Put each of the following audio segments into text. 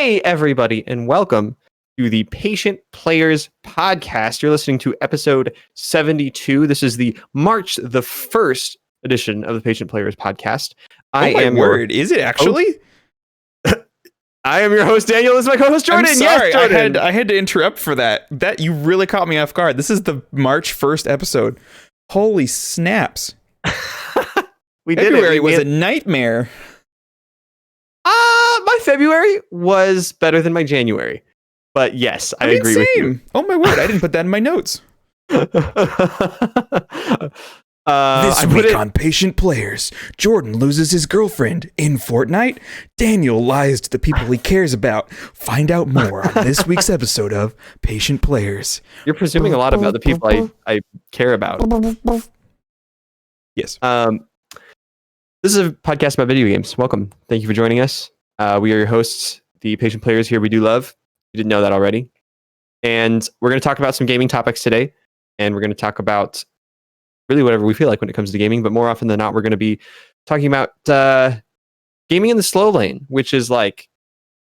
Hey, everybody, and welcome to the Patient Players Podcast. You're listening to episode 72. This is the March the 1st edition of the Patient Players Podcast. Is it actually? I am your host, Daniel. This is my co-host, Jordan. I'm sorry, yes, Jordan. I had to interrupt for that. That you really caught me off guard. This is the March 1st episode. Holy snaps. February was a nightmare. My February was better than my January. But yes, I agree with you. Oh my word, I didn't put that in my notes. This week on Patient Players, Jordan loses his girlfriend in Fortnite. Daniel lies to the people he cares about. Find out more on this week's episode of Patient Players. You're presuming a lot about the people I care about. Yes. This is a podcast about video games. Welcome. Thank you for joining us. We are your hosts, the Patient Players here we do love. You didn't know that already. And we're going to talk about some gaming topics today. And we're going to talk about really whatever we feel like when it comes to gaming. But more often than not, we're going to be talking about gaming in the slow lane, which is like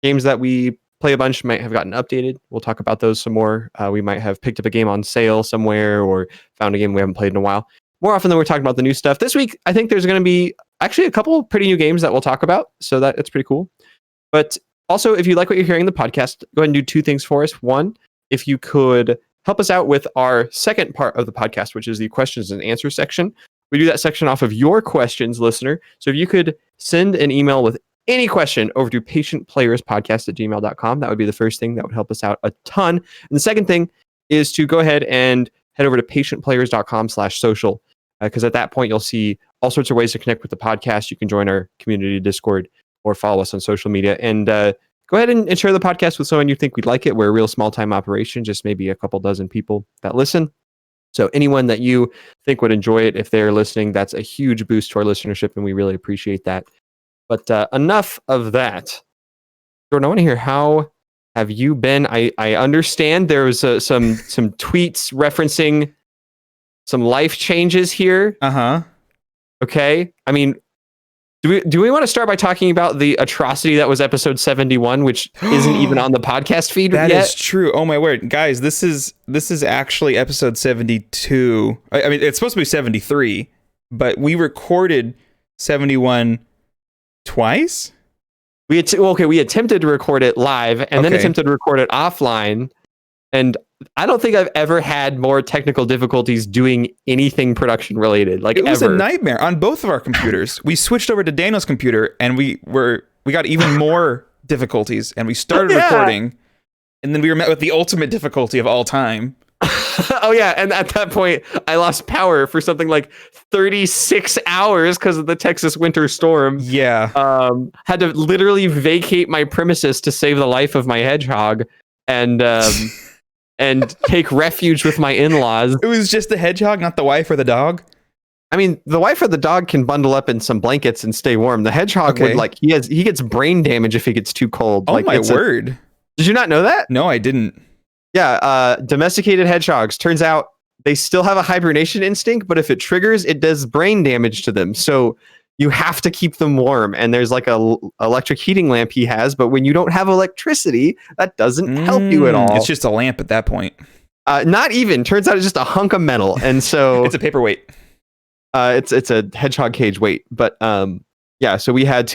games that we play a bunch, might have gotten updated. We'll talk about those some more. We might have picked up a game on sale somewhere or found a game we haven't played in a while. More often than we're talking about the new stuff. This week, I think there's going to be actually a couple pretty new games that we'll talk about. So that's pretty cool. But also, if you like what you're hearing in the podcast, go ahead and do two things for us. One, if you could help us out with our second part of the podcast, which is the questions and answers section. We do that section off of your questions, listener. So if you could send an email with any question over to patientplayerspodcast@gmail.com, that would be the first thing that would help us out a ton. And the second thing is to go ahead and head over to patientplayers.com/social. Because at that point, you'll see all sorts of ways to connect with the podcast. You can join our community Discord or follow us on social media. And go ahead and share the podcast with someone you think we'd like it. We're a real small-time operation, just maybe a couple dozen people that listen. So anyone that you think would enjoy it, if they're listening, that's a huge boost to our listenership, and we really appreciate that. But enough of that. Jordan, I want to hear, how have you been? I understand there was some tweets referencing some life changes here. Okay. I mean, do we want to start by talking about the atrocity that was episode 71, which isn't even on the podcast feed yet? That is true. Oh my word, guys! This is actually episode 72. I mean, it's supposed to be 73, but we recorded 71 twice. We attempted to record it live and then attempted to record it offline. And I don't think I've ever had more technical difficulties doing anything production related. Like, it was ever. A nightmare on both of our computers. We switched over to Daniel's computer, and we got even more difficulties. And we started recording, and then we were met with the ultimate difficulty of all time. Oh yeah, and at that point, I lost power for something like 36 hours because of the Texas winter storm. Yeah, had to literally vacate my premises to save the life of my hedgehog, and and take refuge with my in-laws. It was just the hedgehog, not the wife or the dog. I mean, the wife or the dog can bundle up in some blankets and stay warm. The hedgehog would he gets brain damage if he gets too cold. Oh my word! Did you not know that? No, I didn't. Yeah, domesticated hedgehogs. Turns out they still have a hibernation instinct, but if it triggers, it does brain damage to them. So you have to keep them warm. And there's like a electric heating lamp he has, but when you don't have electricity, that doesn't help you at all. It's just a lamp at that point. Not even. Turns out it's just a hunk of metal, and so it's a paperweight. It's a hedgehog cage weight. But yeah, so we had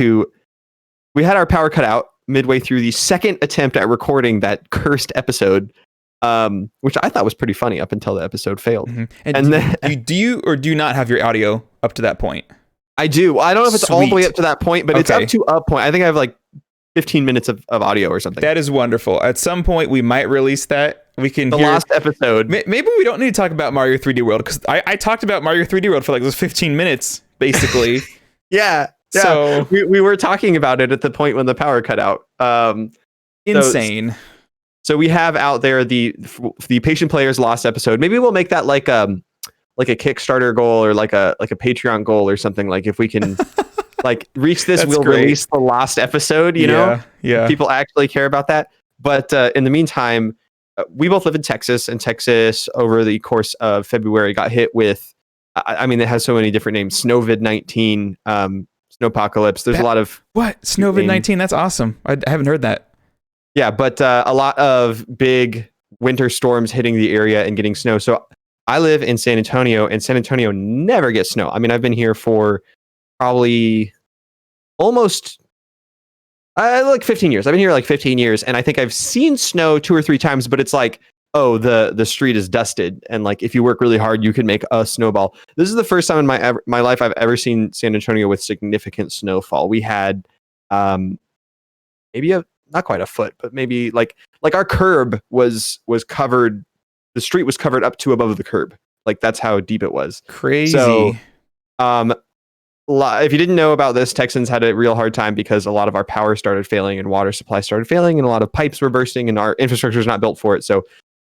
our power cut out midway through the second attempt at recording that cursed episode. Which I thought was pretty funny up until the episode failed. Mm-hmm. And then, do you or do you not have your audio up to that point? I do. I don't know if it's all the way up to that point, but it's up to a point. I think I have like 15 minutes of audio or something. That is wonderful. At some point, we might release that. We can hear last episode. Maybe we don't need to talk about Mario 3D World, because I talked about Mario 3D World for like those 15 minutes, basically. Yeah. So we were talking about it at the point when the power cut out. Insane. So we have out there the Patient Players Lost episode. Maybe we'll make that like a Kickstarter goal or like a Patreon goal or something. Like, if we can like reach this, we'll release the lost episode. You know, people actually care about that. But in the meantime, we both live in Texas, and Texas over the course of February got hit with. I mean, it has so many different names: Snowvid-19, Snowpocalypse. There's a lot of Snowvid-19. That's awesome. I haven't heard that. Yeah, but a lot of big winter storms hitting the area and getting snow. So I live in San Antonio, and San Antonio never gets snow. I mean, I've been here for probably almost like 15 years. I've been here like 15 years, and I think I've seen snow 2 or 3 times, but it's like, oh, the street is dusted, and like if you work really hard, you can make a snowball. This is the first time in my life I've ever seen San Antonio with significant snowfall. We had maybe not quite a foot, but maybe like our curb was covered. The street was covered up to above the curb. Like that's how deep it was. Crazy. So, if you didn't know about this, Texans had a real hard time because a lot of our power started failing and water supply started failing, and a lot of pipes were bursting, and our infrastructure is not built for it. So,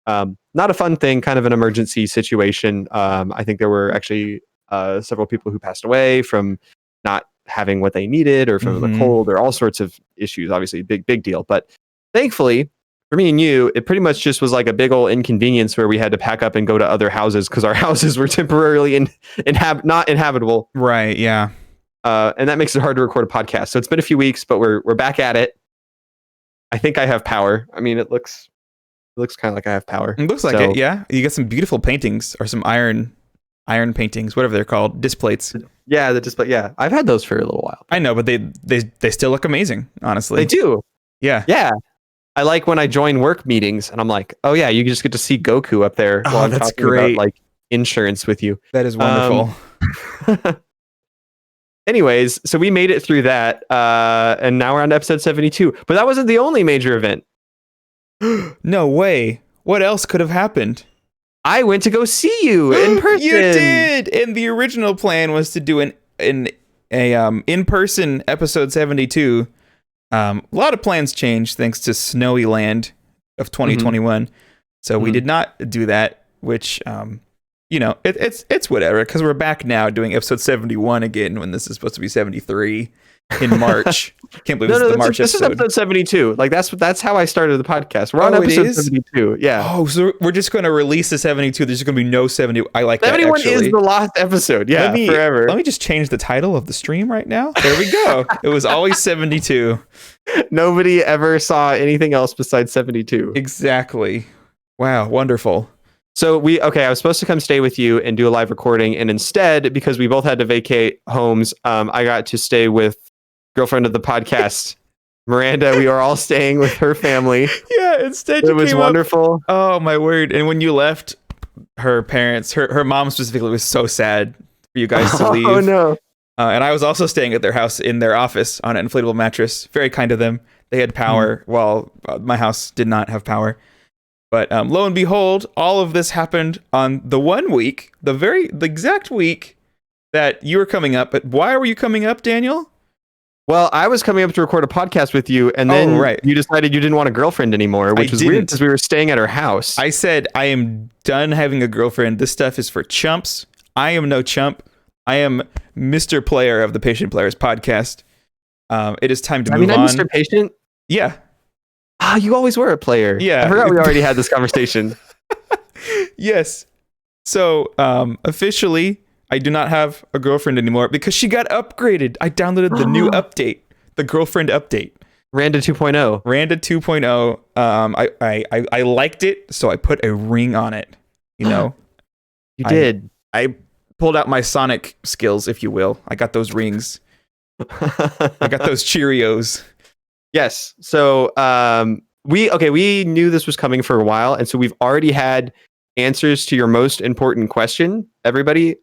not a fun thing, kind of an emergency situation. I think there were actually several people who passed away from not having what they needed, or from the cold, or all sorts of issues. Obviously, big deal. But thankfully, for me and you, it pretty much just was like a big old inconvenience where we had to pack up and go to other houses because our houses were temporarily not inhabitable. Right. Yeah. And that makes it hard to record a podcast. So it's been a few weeks, but we're back at it. I think I have power. I mean, it looks kind of like I have power. It looks like it. Yeah. You got some beautiful paintings, or some iron paintings, whatever they're called, displays. Yeah, the display. Yeah, I've had those for a little while. I know, but they still look amazing. Honestly, they do. Yeah. Yeah. I like when I join work meetings and I'm like, oh yeah, you just get to see Goku up there. Oh, that's great. About, like, insurance with you. That is wonderful. Anyways, so we made it through that, and now we're on to episode 72. But that wasn't the only major event. No way. What else could have happened? I went to go see you in person. You did. And the original plan was to do an in-person episode 72. A lot of plans changed thanks to Snowy Land of 2021. So we did not do that, which it's whatever, because we're back now doing episode 71 again when this is supposed to be 73 in March. Can't believe this is the March episode. This is episode 72. Like that's how I started the podcast. We're on episode 72. Yeah. Oh, so we're just going to release the 72. There's going to be no 70. I like 71 that, actually. is the last episode. Yeah, forever. Let me just change the title of the stream right now. There we go. It was always 72. Nobody ever saw anything else besides 72. Exactly. Wow, wonderful. So I was supposed to come stay with you and do a live recording, and instead, because we both had to vacate homes, I got to stay with girlfriend of the podcast, Miranda. We are all staying with her family. Yeah, instead it was wonderful. Oh my word. And when you left, her parents, her mom specifically, was so sad for you guys to leave. Oh no. And I was also staying at their house in their office on an inflatable mattress. Very kind of them. They had power while my house did not have power. But lo and behold, all of this happened on the one week, the exact week that you were coming up. But why were you coming up, Daniel? Well, I was coming up to record a podcast with you, and then you decided you didn't want a girlfriend anymore, which was weird because we were staying at her house. I said, I am done having a girlfriend. This stuff is for chumps. I am no chump. I am Mr. Player of the Patient Players podcast. It is time to move on. Mr. Patient? Yeah. Ah, you always were a player. Yeah. I forgot we already had this conversation. Yes. So, officially, I do not have a girlfriend anymore because she got upgraded. I downloaded the new update, the girlfriend update. Randa 2.0. Randa 2.0. I liked it, so I put a ring on it. You know? You did. I pulled out my Sonic skills, if you will. I got those rings. I got those Cheerios. Yes. So we knew this was coming for a while, and so we've already had answers to your most important question. Everybody,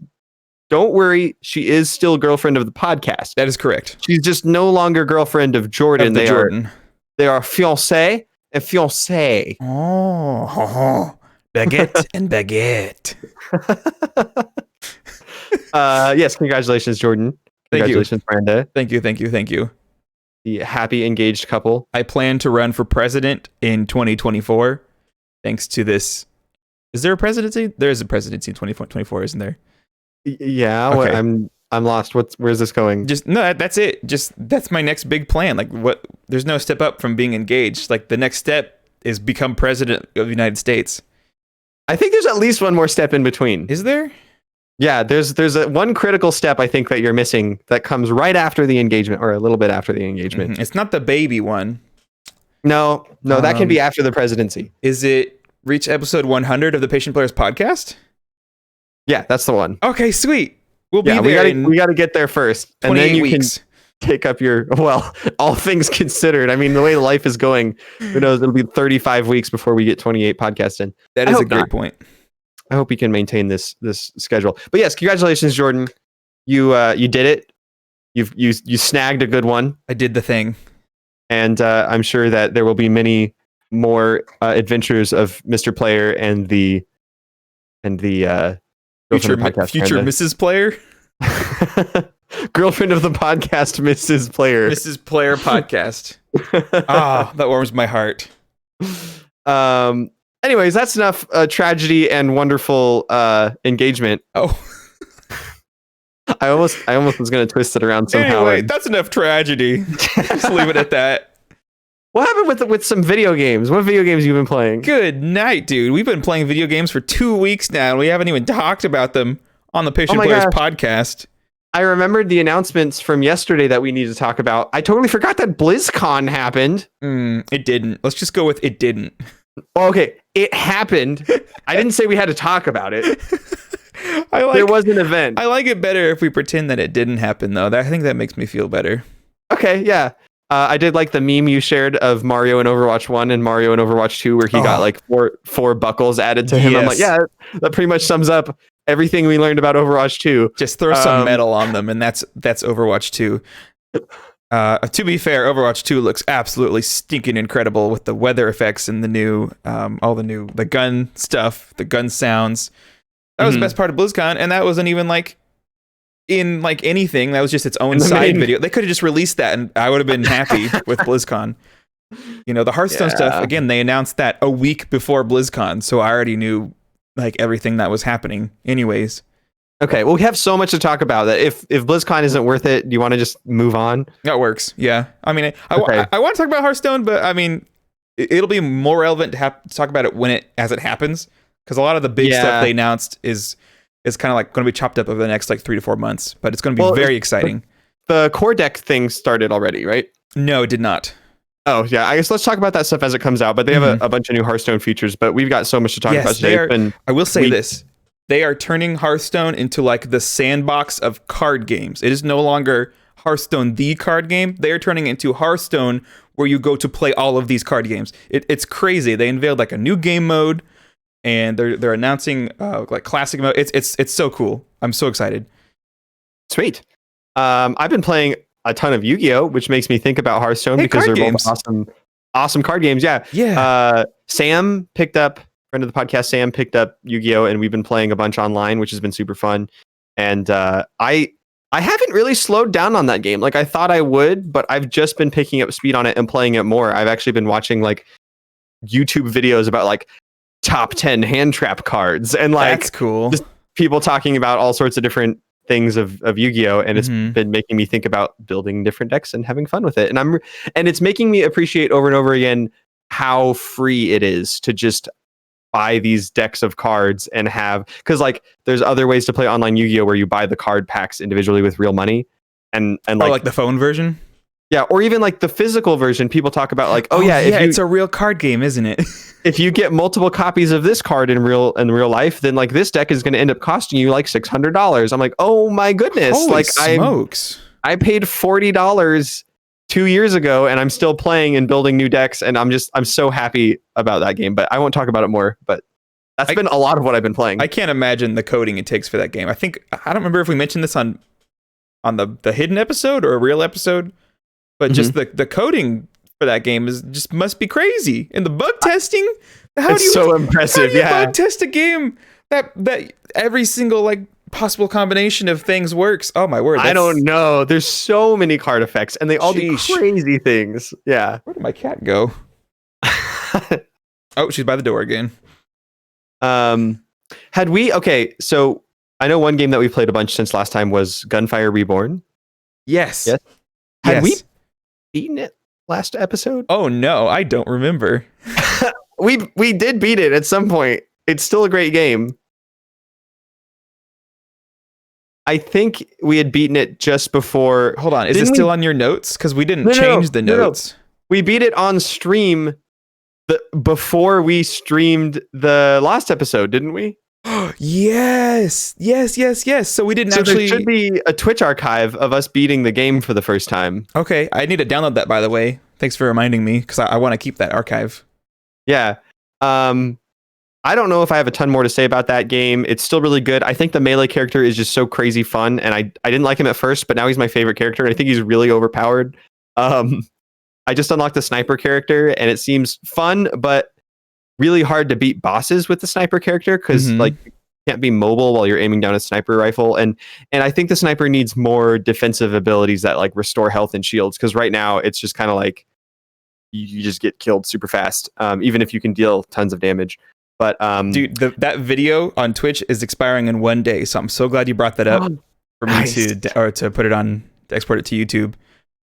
don't worry, she is still girlfriend of the podcast. That is correct. She's just no longer girlfriend of Jordan. They are fiancé and fiancée. Oh, baguette and baguette. Yes, congratulations, Jordan. Congratulations, Miranda. Thank you. The happy engaged couple. I plan to run for president in 2024. Thanks to this. Is there a presidency? There is a presidency in 2024, isn't there? Yeah. Okay. I'm lost. Where's this going? That's it. That's my next big plan. Like what? There's no step up from being engaged. Like the next step is become president of the United States. I think there's at least one more step in between. Is there? Yeah, there's one critical step I think that you're missing that comes right after the engagement, or a little bit after the engagement. It's not the baby one. No, that can be after the presidency. Is it reach episode 100 of the Patient Players podcast? Yeah, that's the one. Okay, sweet. We'll be there. We got to get there first, and then you weeks. can take up all things considered. I mean, the way life is going, who knows? It'll be 35 weeks before we get 28 podcasts in. That is a great point. I hope you can maintain this schedule. But yes, congratulations, Jordan. You did it. You snagged a good one. I did the thing. And I'm sure that there will be many more adventures of Mr. Player and the future Mrs. Player. Girlfriend of the podcast, Mrs. Player. Mrs. Player podcast. That warms my heart. Anyways, that's enough tragedy and wonderful engagement. Oh. I almost was going to twist it around somehow. Anyway, that's enough tragedy. Just leave it at that. What happened with some video games? What video games have you been playing? Good night, dude. We've been playing video games for 2 weeks now, and we haven't even talked about them on the Patient Players podcast. I remembered the announcements from yesterday that we need to talk about. I totally forgot that BlizzCon happened. It didn't. Let's just go with it didn't. Well, okay, it happened. I didn't say we had to talk about it. There was an event. I like it better if we pretend that it didn't happen, though. I think that makes me feel better. Okay, yeah. I did like the meme you shared of Mario in Overwatch 1 and Mario in Overwatch 2 where he got like four buckles added to him. I'm like, yeah, that pretty much sums up everything we learned about Overwatch 2. Just throw some metal on them, and that's Overwatch 2. To be fair, Overwatch 2 looks absolutely stinking incredible with the weather effects and the new, the gun stuff, the gun sounds. That was the best part of BlizzCon, and that wasn't even in anything. That was just its own side video. They could have just released that, and I would have been happy with BlizzCon. The Hearthstone stuff, again, they announced that a week before BlizzCon, so I already knew everything that was happening anyways. Okay, well, we have so much to talk about that if BlizzCon isn't worth it, do you want to just move on? That works, yeah. I mean, I want to talk about Hearthstone, but I mean, it'll be more relevant to talk about it as it happens, because a lot of the big stuff they announced is kind of going to be chopped up over the next 3 to 4 months, but it's going to be very exciting. The core deck thing started already, right? No, it did not. Oh, yeah. I guess let's talk about that stuff as it comes out, but they have a bunch of new Hearthstone features, but we've got so much to talk about today. I will say this. They are turning Hearthstone into the sandbox of card games. It is no longer Hearthstone, the card game. They are turning it into Hearthstone, where you go to play all of these card games. It's crazy. They unveiled a new game mode, and they're announcing classic mode. It's so cool. I'm so excited. Sweet. I've been playing a ton of Yu-Gi-Oh, which makes me think about Hearthstone because they're both awesome card games. Yeah. Sam picked up. Friend of the podcast, Sam, picked up Yu-Gi-Oh, and we've been playing a bunch online, which has been super fun. And I haven't really slowed down on that game. I thought I would, but I've just been picking up speed on it and playing it more. I've actually been watching YouTube videos about top 10 hand trap cards and that's cool. Just people talking about all sorts of different things of Yu-Gi-Oh, and it's been making me think about building different decks and having fun with it. And it's making me appreciate over and over again how free it is to just buy these decks of cards and because there's other ways to play online Yu-Gi-Oh where you buy the card packs individually with real money and the phone version, or even the physical version. People talk about it's a real card game, isn't it? If you get multiple copies of this card in real life, then this deck is going to end up costing you $600. I'm like, oh my goodness. Holy smokes. I paid $40 2 years ago, and I'm still playing and building new decks, and I'm so happy about that game. But I won't talk about it more. But that's been a lot of what I've been playing. I can't imagine the coding it takes for that game. I don't remember if we mentioned this on the hidden episode or a real episode, but just the coding for that game must be crazy. And the bug testing, it's so impressive. How do you bug test a game that every single possible combination of things works? Oh my word. I don't know. There's so many card effects and they all do crazy things. Yeah. Where did my cat go? Oh, she's by the door again. So I know one game that we played a bunch since last time was Gunfire Reborn. Yes. Had we beaten it last episode? Oh no, I don't remember. We did beat it at some point. It's still a great game. I think we had beaten it just before. Hold on, is it still on your notes? Because we didn't change the notes. we beat it on stream before we streamed the last episode, didn't we? Yes. So we didn't So actually. there should be a Twitch archive of us beating the game for the first time. Okay, I need to download that, by the way. Thanks for reminding me, because I want to keep that archive. Yeah. I don't know if I have a ton more to say about that game. It's still really good. I think the melee character is just so crazy fun, and I didn't like him at first, but now he's my favorite character. I think he's really overpowered. I just unlocked the sniper character, and it seems fun, but really hard to beat bosses with the sniper character because like you can't be mobile while you're aiming down a sniper rifle. And I think the sniper needs more defensive abilities that like restore health and shields, because right now it's just kind of like you just get killed super fast, even if you can deal tons of damage. But dude, that video on Twitch is expiring in 1 day, so I'm so glad you brought that up for me to put it on, to export it to YouTube.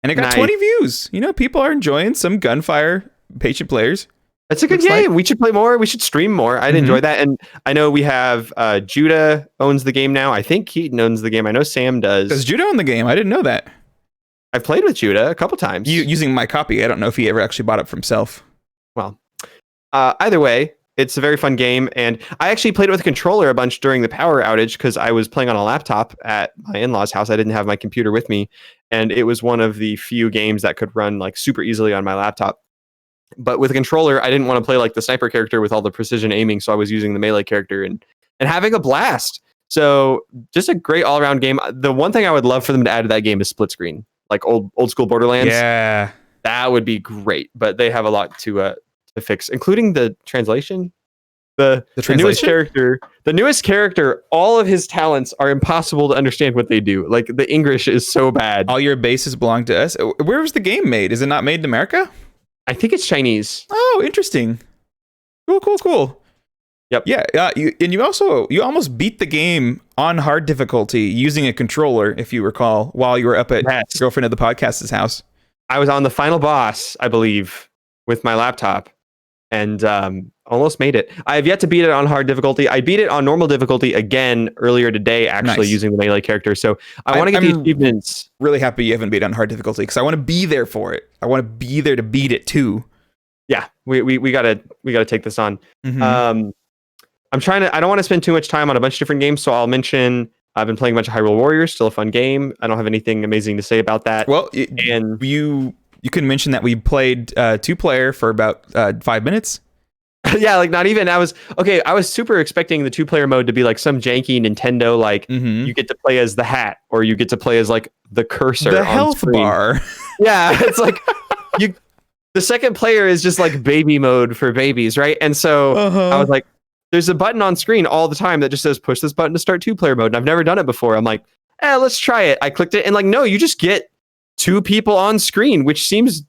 And it got 20 views. You know, people are enjoying some Gunfire Patient Players. It's a good game. We should play more. We should stream more. I'd enjoy that. And I know we have Judah owns the game now. I think Keaton owns the game. I know Sam does. Does Judah own the game? I didn't know that. I've played with Judah a couple times. Using my copy. I don't know if he ever actually bought it for himself. Well, either way, it's a very fun game. And I actually played it with a controller a bunch during the power outage because I was playing on a laptop at my in-laws' house. I didn't have my computer with me. And it was one of the few games that could run like super easily on my laptop. But with a controller, I didn't want to play like the sniper character with all the precision aiming. So I was using the melee character and having a blast. So just a great all-around game. The one thing I would love for them to add to that game is split screen, like old school Borderlands. Yeah, that would be great. But they have a lot to fix, including the translation. The newest character, all of his talents are impossible to understand what they do. Like the English is so bad. All your bases belong to us. Where was the game made? Is it not made in America? I think it's Chinese. Oh, interesting. Cool. Yep. Yeah. You almost beat the game on hard difficulty using a controller, if you recall, while you were up at Girlfriend of the Podcast's house. I was on the final boss, I believe, with my laptop, and almost made it. I have yet to beat it on hard difficulty. I beat it on normal difficulty again earlier today, actually using the melee character. So I want to get the achievements. Really happy you haven't beat it on hard difficulty because I want to be there for it. I want to be there to beat it too. Yeah, we gotta take this on. Mm-hmm. I don't want to spend too much time on a bunch of different games, so I'll mention I've been playing a bunch of Hyrule Warriors, still a fun game. I don't have anything amazing to say about that. Well, you can mention that we played 2-player for about 5 minutes. Yeah, like not even. I was super expecting the 2-player mode to be like some janky Nintendo, like you get to play as the hat, or you get to play as like the cursor, the on health screen. Bar. Yeah, it's like the second player is just like baby mode for babies, right? And so I was like, there's a button on screen all the time that just says push this button to start 2-player mode. And I've never done it before. I'm like, let's try it. I clicked it and like, no, you just get 2 people on screen, which seems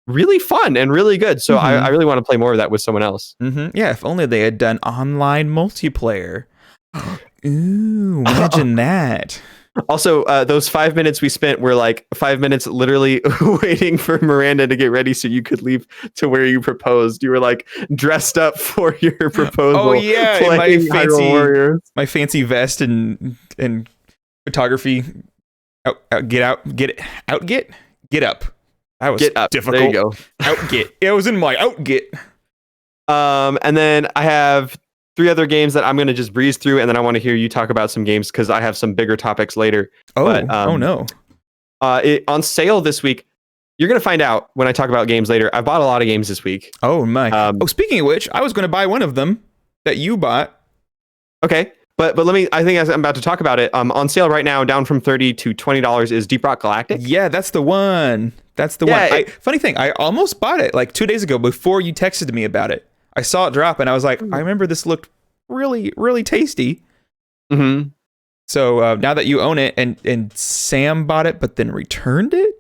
really fun and really good. So I really want to play more of that with someone else. Yeah, if only they had done online multiplayer. Ooh, imagine that. Also, those 5 minutes we spent were like 5 minutes literally waiting for Miranda to get ready so you could leave to where you proposed. You were like dressed up for your proposal. Oh yeah, my fancy vest and photography. Get up. That was difficult. There you go. Outget. It was in my outget. And then I have 3 other games that I'm going to just breeze through, and then I want to hear you talk about some games because I have some bigger topics later. No. On sale this week, you're going to find out when I talk about games later. I bought a lot of games this week. Oh my. Speaking of which, I was going to buy one of them that you bought. Okay. But I think as I'm about to talk about it, on sale right now, down from $30 to $20 is Deep Rock Galactic. Yeah, that's the one. Funny thing, I almost bought it like 2 days ago before you texted me about it. I saw it drop and I was like, I remember this looked really, really tasty. Mm-hmm. So now that you own it, and Sam bought it but then returned it?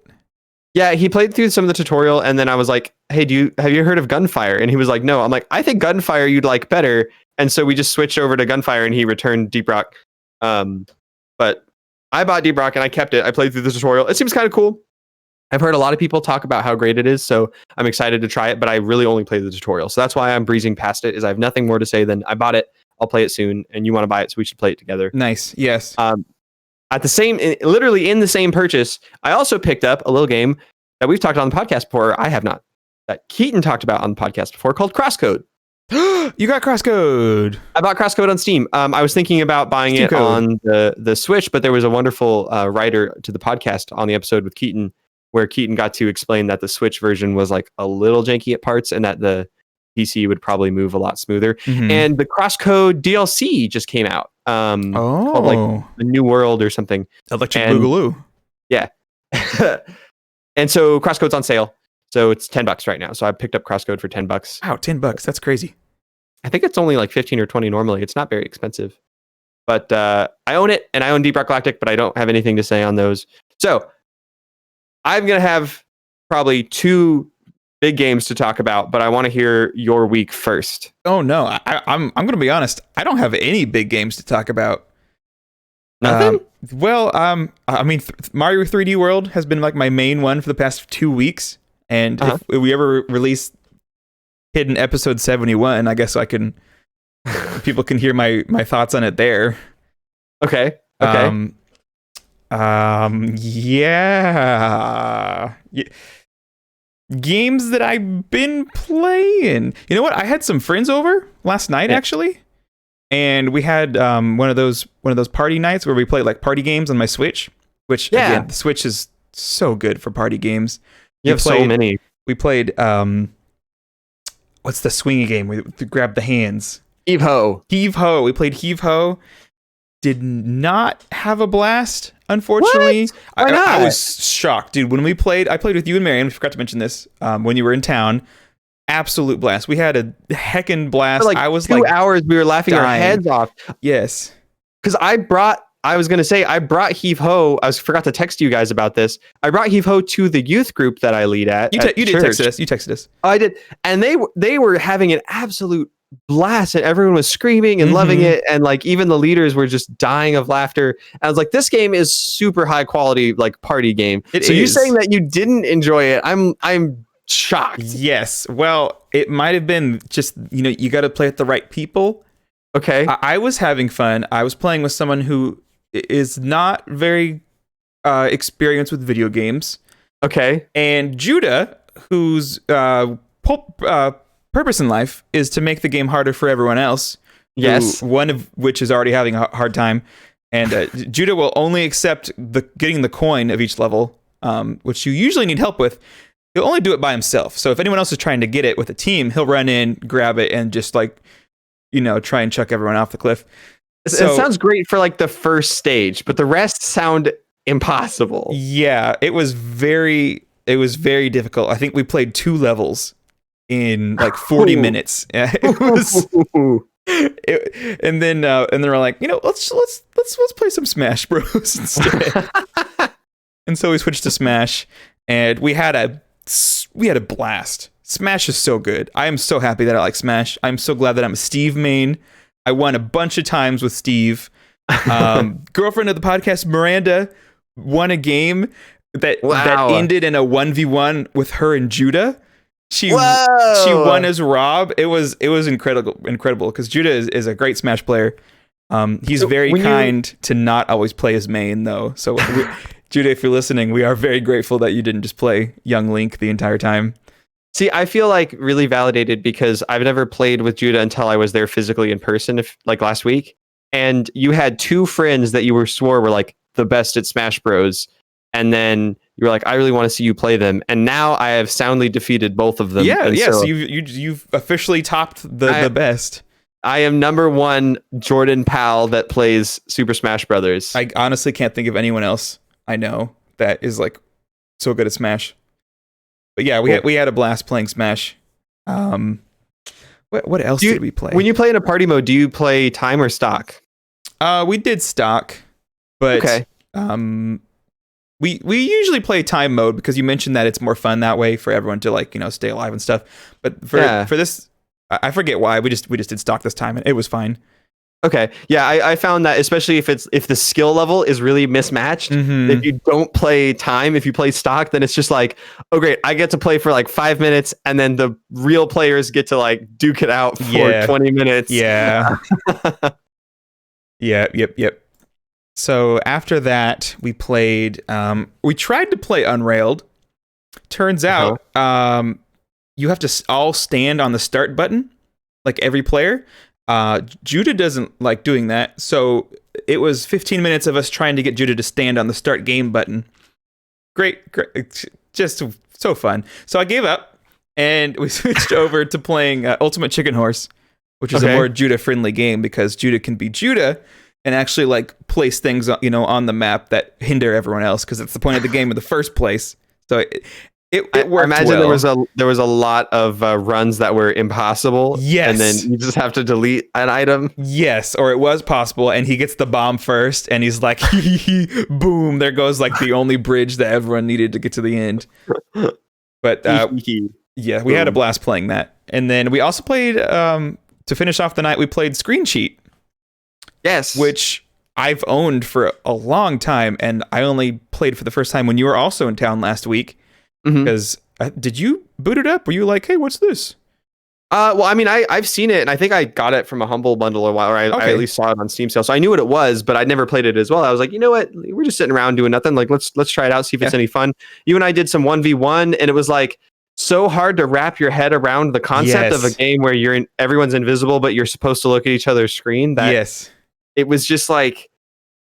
Yeah, he played through some of the tutorial, and then I was like, hey, have you heard of Gunfire? And he was like, no. I'm like, I think Gunfire you'd like better. And so we just switched over to Gunfire, and he returned Deep Rock. But I bought Deep Rock, and I kept it. I played through the tutorial. It seems kind of cool. I've heard a lot of people talk about how great it is, so I'm excited to try it, but I really only played the tutorial. So that's why I'm breezing past it, is I have nothing more to say than I bought it, I'll play it soon, and you want to buy it, so we should play it together. Nice, yes. Literally in the same purchase, I also picked up a little game that we've talked on the podcast before. I have not. that Keaton talked about on the podcast before called Crosscode. You got Crosscode. I bought Crosscode on Steam. I was thinking about buying Steam it code. on the Switch, but there was a wonderful writer to the podcast on the episode with Keaton, where Keaton got to explain that the Switch version was like a little janky at parts and that the PC would probably move a lot smoother. Mhm. And the Crosscode DLC just came out. Called like the New World or something. Electric and- Boogaloo. Yeah. And so Crosscode's on sale. So it's $10 right now. So I picked up Crosscode for $10. Wow, $10. That's crazy. I think it's only like 15 or 20 normally. It's not very expensive. But I own it, and I own Deep Rock Galactic, but I don't have anything to say on those. So I'm going to have probably 2 big games to talk about, but I want to hear your week first. Oh no, I'm going to be honest. I don't have any big games to talk about. Nothing? I mean, Mario 3D World has been like my main one for the past 2 weeks. And if we ever release Hidden Episode 71, I guess people can hear my thoughts on it there. Okay. Yeah. Games that I've been playing. You know what? I had some friends over last night, actually. And we had one of those party nights where we played like party games on my Switch, which again, the Switch is so good for party games. You have so many. We played what's the swinging game? We grab the hands. Heave Ho. We played Heave Ho. Did not have a blast, unfortunately. Why not? I was shocked, dude. When I played with you and Marion. We forgot to mention this when you were in town. Absolute blast. We had a heckin' blast. For like I was 2 hours. We were laughing our heads off. Yes. Because I brought Heave Ho. I forgot to text you guys about this. I brought Heave Ho to the youth group that I lead at. You did text us. You texted us. Oh, I did. And they were having an absolute blast, and everyone was screaming and loving it. And like even the leaders were just dying of laughter. And I was like, this game is super high quality, like party game. So you saying that you didn't enjoy it, I'm shocked. Yes. Well, it might have been just, you got to play with the right people. Okay. I was having fun. I was playing with someone who is not very experienced with video games. Okay. And Judah, whose purpose in life is to make the game harder for everyone else. Yes. One of which is already having a hard time. And Judah will only accept getting the coin of each level, which you usually need help with. He'll only do it by himself. So if anyone else is trying to get it with a team, he'll run in, grab it, and just try and chuck everyone off the cliff. It sounds great for like the first stage, but the rest sound impossible. Yeah, it was very difficult. I think we played 2 levels in like 40 minutes. It was, and then we're like, let's play some Smash Bros instead. And so we switched to Smash, and we had a blast. Smash is so good. I am so happy that I like Smash. I'm so glad that I'm a Steve main. I won a bunch of times with Steve. Girlfriend of the podcast, Miranda, won a game that ended in a 1v1 with her and Judah. She won as Rob. It was incredible because Judah is a great Smash player. He's very kind to not always play his main though. So Judah, if you're listening, we are very grateful that you didn't just play young Link the entire time. See, I feel like really validated because I've never played with Judah until I was there physically in person, like last week. And you had 2 friends that you swore were like the best at Smash Bros. And then you were like, I really want to see you play them. And now I have soundly defeated both of them. Yeah, so you've officially topped the best. I am number 1 Jordan Pal that plays Super Smash Brothers. I honestly can't think of anyone else I know that is like so good at Smash. But yeah, we had a blast playing Smash. What else did we play? When you play in a party mode, do you play time or stock? We did stock, but okay. We usually play time mode because you mentioned that it's more fun that way for everyone to stay alive and stuff. But for this, I forget why we just did stock this time and it was fine. Okay. Yeah, I found that especially if the skill level is really mismatched, if you don't play time, if you play stock, then it's just like, oh great, I get to play for like 5 minutes and then the real players get to like duke it out for 20 minutes. Yeah. Yep. So after that, we played we tried to play Unrailed. Turns out you have to all stand on the start button, like every player. Judah doesn't like doing that, so it was 15 minutes of us trying to get Judah to stand on the start game button. Great, it's just so fun. So I gave up, and we switched over to playing Ultimate Chicken Horse, which is a more Judah-friendly game because Judah can be Judah and actually like place things, on the map that hinder everyone else, because it's the point of the game in the first place. So it worked. I imagine there was a lot of runs that were impossible. Yes, and then you just have to delete an item. Yes, or it was possible, and he gets the bomb first, and he's like, boom! There goes like the only bridge that everyone needed to get to the end. But yeah, we had a blast playing that, and then we also played to finish off the night. We played Screen Cheat. Yes, which I've owned for a long time, and I only played for the first time when you were also in town last week. Because did you boot it up? Were you like, hey, what's this? Well, I mean, I've seen it, and I think I got it from a Humble Bundle a while, or I at least saw it on Steam sale, so I knew what it was, but I'd never played it as well. I was like, you know what? We're just sitting around doing nothing. Like, let's try it out, see if it's any fun. You and I did some 1v1, and it was like so hard to wrap your head around the concept of a game where everyone's invisible, but you're supposed to look at each other's screen. That it was just like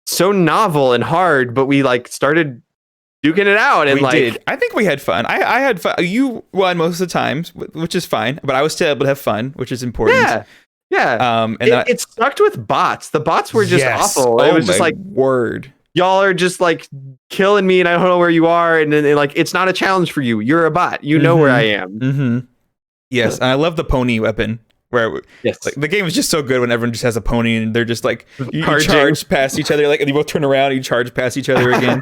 so novel and hard, but we like started duking it out, and we did. I think we had fun. I had fun. You won most of the times, which is fine, but I was still able to have fun, which is important. Yeah. And it sucked with bots. The bots were just awful. It was just like, y'all are just like killing me, and I don't know where you are, and then like it's not a challenge for you. You're a bot. You know where I am. Yes, and I love the pony weapon. Where like, the game is just so good when everyone just has a pony and they're just like you charge past each other, like, and you both turn around and you charge past each other again.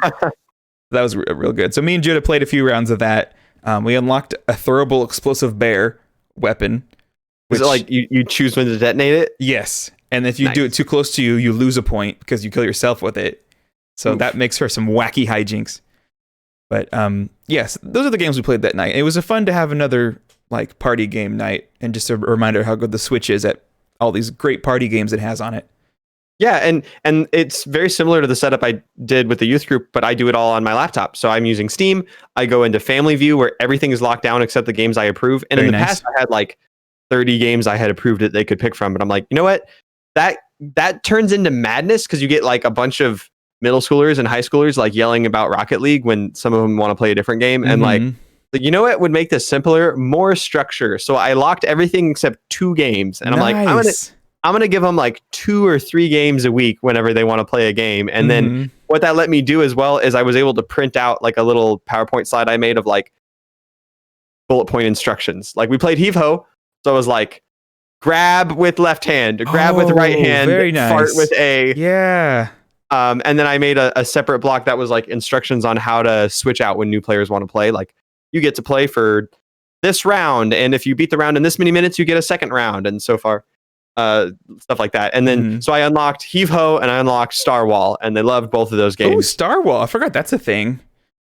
That was real good. So me and Judah played a few rounds of that. We unlocked a throwable explosive bear weapon. Is it like you choose when to detonate it? Yes. And if you do it too close to you, you lose a point because you kill yourself with it. So that makes for some wacky hijinks. But yes, those are the games we played that night. It was fun to have another like party game night, and just a reminder how good the Switch is at all these great party games it has on it. Yeah, and it's very similar to the setup I did with the youth group, but I do it all on my laptop. So I'm using Steam. I go into Family View where everything is locked down except the games I approve. And in the past, I had like 30 games I had approved that they could pick from. But I'm like, you know what? That turns into madness because you get like a bunch of middle schoolers and high schoolers like yelling about Rocket League when some of them want to play a different game. And like, you know what would make this simpler? More structure. So I locked everything except 2 games. And I'm like, I'm going to give them like 2 or 3 games a week whenever they want to play a game. And then what that let me do as well is I was able to print out like a little PowerPoint slide I made of like bullet point instructions. Like we played Heave Ho. So I was like, grab with left hand, grab with right hand, fart with A. Yeah. And then I made a separate block that was like instructions on how to switch out when new players want to play. Like you get to play for this round. And if you beat the round in this many minutes, you get a second round. And so far. Stuff like that. And then so I unlocked Heave Ho and I unlocked Star Wall, and they loved both of those games. Oh, Star Wall. I forgot that's a thing.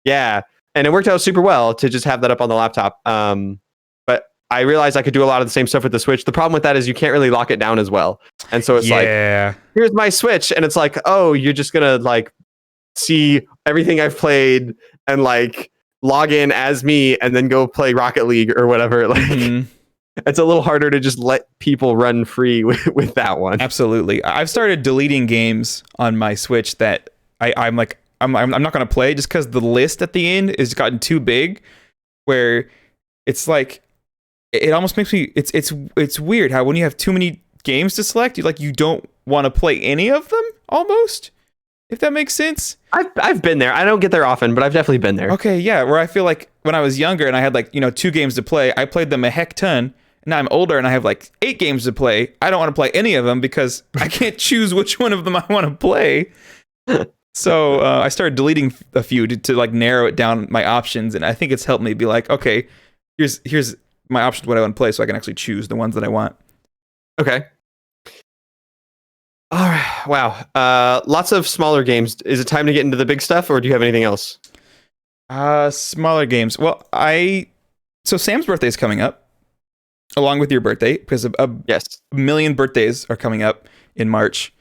Yeah. And it worked out super well to just have that up on the laptop. But I realized I could do a lot of the same stuff with the Switch. The problem with that is you can't really lock it down as well. And so it's like, here's my Switch. And it's like, oh, you're just going to like see everything I've played and like log in as me and then go play Rocket League or whatever. Like it's a little harder to just let people run free with that one. Absolutely. I've started deleting games on my Switch that I'm not going to play just because the list at the end has gotten too big, where it's like, it almost makes me, it's weird how when you have too many games to select, you don't want to play any of them almost, if that makes sense. I've been there. I don't get there often, but I've definitely been there. Okay. Yeah. Where I feel like when I was younger and I had like, 2 games to play, I played them a heck ton. Now I'm older and I have like 8 games to play. I don't want to play any of them because I can't choose which one of them I want to play. So I started deleting a few to like narrow it down my options, and I think it's helped me be like, okay, here's my options, what I want to play, so I can actually choose the ones that I want. Okay. All right. Wow. Lots of smaller games. Is it time to get into the big stuff, or do you have anything else? Smaller games. Well, so Sam's birthday is coming up, along with your birthday, because a million birthdays are coming up in March.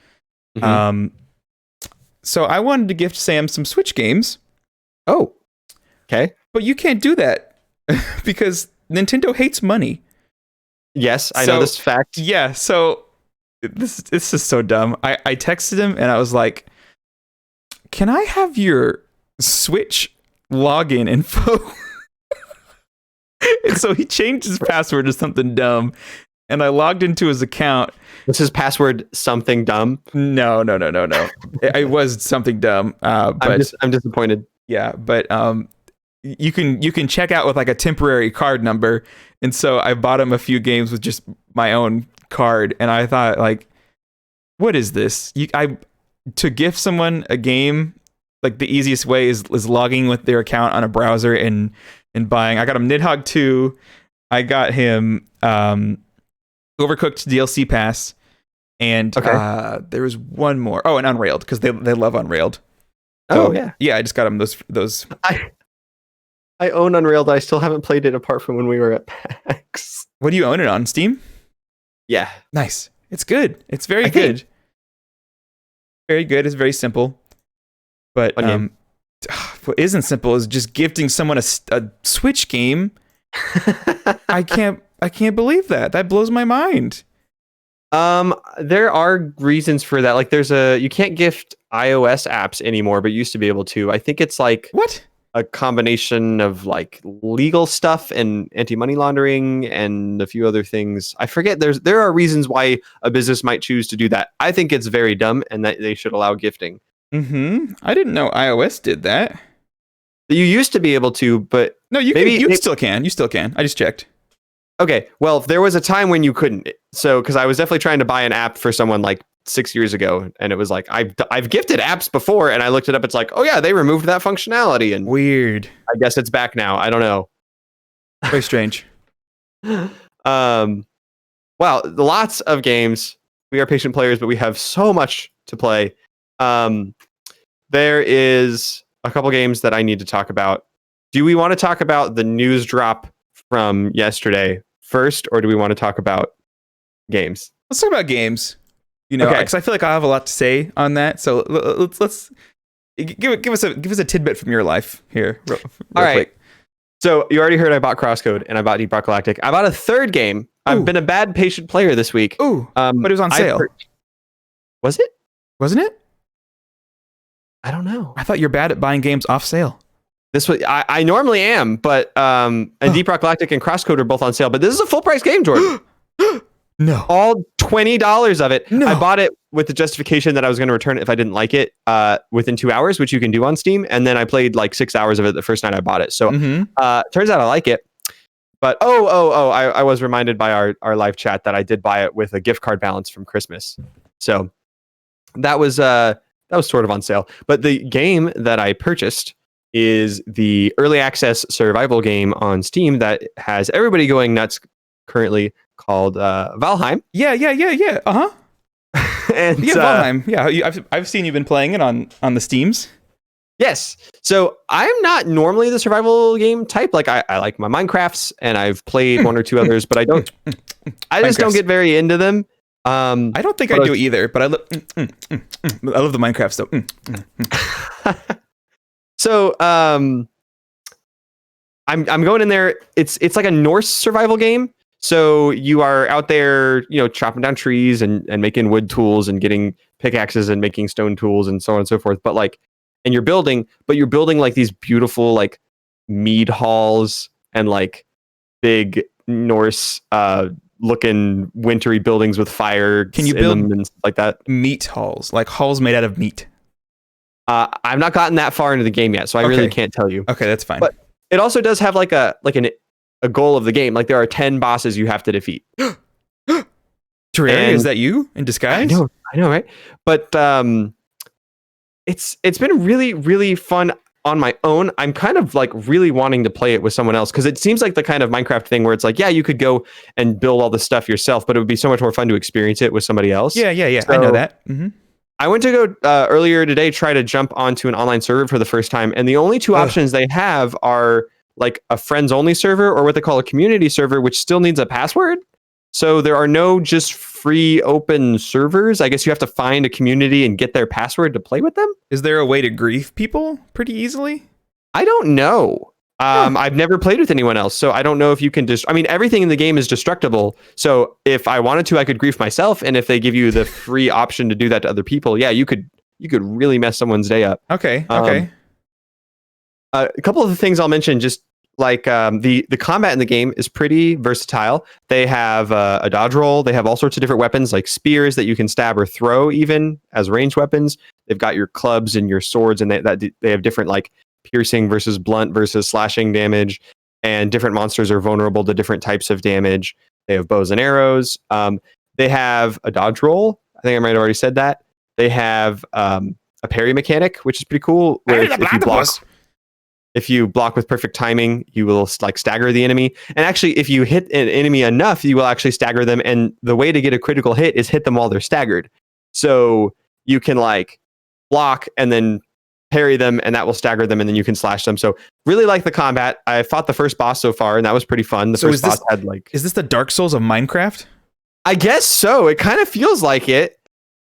So I wanted to gift Sam some Switch games. Oh, okay. But you can't do that because Nintendo hates money. Yes, I know this fact. Yeah, so this is so dumb. I texted him and I was like, "Can I have your Switch login info?" And so he changed his password to something dumb, and I logged into his account. Was his password something dumb? No. It was something dumb. But I'm disappointed. Yeah, but you can check out with like a temporary card number, and so I bought him a few games with just my own card, and I thought, like, what is this? To gift someone a game, like the easiest way is logging with their account on a browser and buying. I got him Nidhogg 2. I got him Overcooked DLC Pass, and there was one more. Oh, and Unrailed, because they love Unrailed. So, yeah, I just got him those. I own Unrailed. I still haven't played it apart from when we were at PAX. What do you own it on? Steam? Yeah. Nice. It's good. It's very good. Very good. It's very simple. But what isn't simple is just gifting someone a Switch game. I can't believe that. That blows my mind. There are reasons for that. Like you can't gift iOS apps anymore, but you used to be able to. I think it's like what? A combination of like legal stuff and anti-money laundering and a few other things. I forget. There are reasons why a business might choose to do that. I think it's very dumb and that they should allow gifting. I didn't know iOS did that. You used to be able to, but no, you still can. You still can. I just checked. Okay, well, there was a time when you couldn't. So, because I was definitely trying to buy an app for someone like 6 years ago, and it was like I've gifted apps before, and I looked it up. It's like, oh yeah, they removed that functionality, and weird. I guess it's back now. I don't know. Very strange. Wow, lots of games. We are patient players, but we have so much to play. There is a couple games that I need to talk about. Do we want to talk about the news drop from yesterday first, or do we want to talk about games? Let's talk about games. Because I feel like I have a lot to say on that. So let's give us a tidbit from your life here. Real All right. Quick. So you already heard I bought Crosscode and I bought Deep Rock Galactic. I bought a third game. I've been a bad patient player this week. But it was on sale. Was it? Wasn't it? I don't know. I thought you're bad at buying games off sale. This was I normally am, but and Deep Rock Galactic and Crosscode are both on sale. But this is a full price game, Jordan. No. All $20 of it. No. I bought it with the justification that I was going to return it if I didn't like it within 2 hours, which you can do on Steam. And then I played like 6 hours of it the first night I bought it. So turns out I like it. But I was reminded by our live chat that I did buy it with a gift card balance from Christmas. So that was sort of on sale. But the game that I purchased is the early access survival game on Steam that has everybody going nuts currently, called Valheim. Yeah. And Valheim. Yeah, I've seen you've been playing it on the Steams. Yes. So I'm not normally the survival game type. Like I like my Minecrafts, and I've played one or two others, but I just don't get very into them. I don't think I do either, but I love the Minecraft stuff. So I'm going in there. It's like a Norse survival game. So you are out there, chopping down trees and making wood tools and getting pickaxes and making stone tools and so on and so forth. But you're building like these beautiful like mead halls and like big Norse looking wintry buildings with fire. Can you build them and stuff like that? Meat halls, like halls made out of meat? I've not gotten that far into the game yet, so I really can't tell you. Okay, that's fine. But it also does have like a goal of the game. Like there are 10 bosses you have to defeat. Terraria, is that you in disguise? I know, right? But it's been really, really fun on my own. I'm kind of like really wanting to play it with someone else because it seems like the kind of Minecraft thing where it's like, yeah, you could go and build all the stuff yourself, but it would be so much more fun to experience it with somebody else. Yeah. So, I know that. I went to go earlier today, try to jump onto an online server for the first time. And the only two options they have are like a friends only server or what they call a community server, which still needs a password. So there are no just free open servers. I guess you have to find a community and get their password to play with them. Is there a way to grief people pretty easily? I don't know. I've never played with anyone else, so I don't know if you can I mean, everything in the game is destructible. So if I wanted to, I could grief myself. And if they give you the free option to do that to other people, yeah, you could really mess someone's day up. Okay. A couple of the things I'll mention, just like the combat in the game is pretty versatile. They have a dodge roll. They have all sorts of different weapons, like spears that you can stab or throw, even as ranged weapons. They've got your clubs and your swords, and they have different like piercing versus blunt versus slashing damage, and different monsters are vulnerable to different types of damage. They have bows and arrows. They have a dodge roll. I think I might have already said that. They have a parry mechanic, which is pretty cool. Where if you block with perfect timing, you will like stagger the enemy. And actually, if you hit an enemy enough, you will actually stagger them. And the way to get a critical hit is hit them while they're staggered. So you can like block and then parry them, and that will stagger them, and then you can slash them. So really like the combat. I fought the first boss so far, and that was pretty fun. The first boss had like... Is this the Dark Souls of Minecraft? I guess so. It kind of feels like it.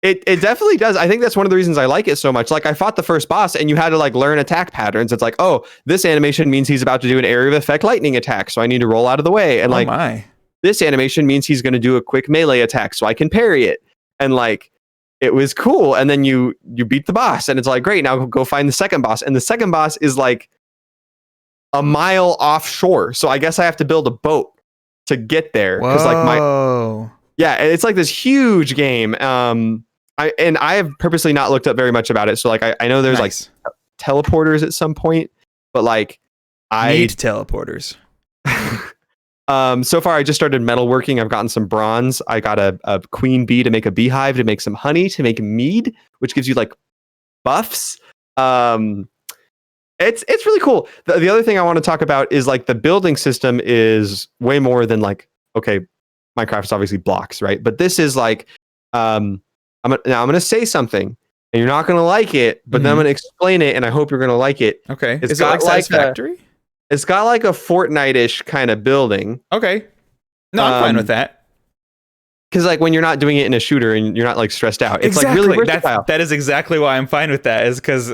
It definitely does. I think that's one of the reasons I like it so much. Like I fought the first boss and you had to like learn attack patterns. It's like, oh, this animation means he's about to do an area of effect lightning attack, so I need to roll out of the way. And this animation means he's going to do a quick melee attack, so I can parry it. And like, it was cool. And then you beat the boss and it's like, great, now go find the second boss. And the second boss is like a mile offshore. So I guess I have to build a boat to get there. Whoa. Yeah, it's like this huge game. I have purposely not looked up very much about it. So like I know there's like teleporters at some point, but like I need teleporters. So far I just started metalworking. I've gotten some bronze. I got a queen bee to make a beehive, to make some honey, to make mead, which gives you like buffs. It's really cool. The other thing I want to talk about is like the building system is way more than like, okay, Minecraft is obviously blocks, right? But this is like, I'm going to say something and you're not going to like it, but then I'm going to explain it and I hope you're going to like it. Okay. Is it like Satisfactory? It's got like a Fortnite-ish kind of building. Okay. No, I'm fine with that. Because like when you're not doing it in a shooter and you're not like stressed out, it's exactly. like really versatile. That is exactly why I'm fine with that, is because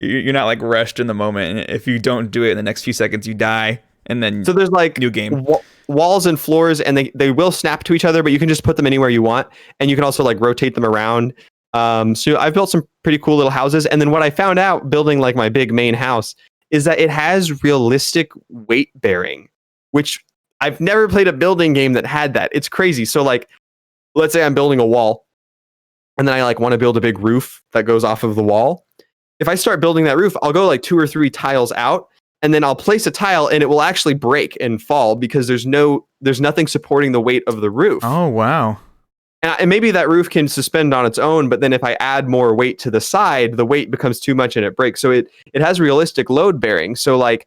you're not like rushed in the moment. And if you don't do it in the next few seconds, you die. And then so there's like new game walls and floors, and they will snap to each other, but you can just put them anywhere you want, and you can also like rotate them around. So I've built some pretty cool little houses, and then what I found out building like my big main house is that it has realistic weight bearing, which I've never played a building game that had that. It's crazy. So like, let's say I'm building a wall, and then I like want to build a big roof that goes off of the wall. If I start building that roof, I'll go like 2 or 3 tiles out, and then I'll place a tile and it will actually break and fall because there's nothing supporting the weight of the roof. Oh, wow. And maybe that roof can suspend on its own, but then if I add more weight to the side, the weight becomes too much and it breaks. So it has realistic load bearing. So like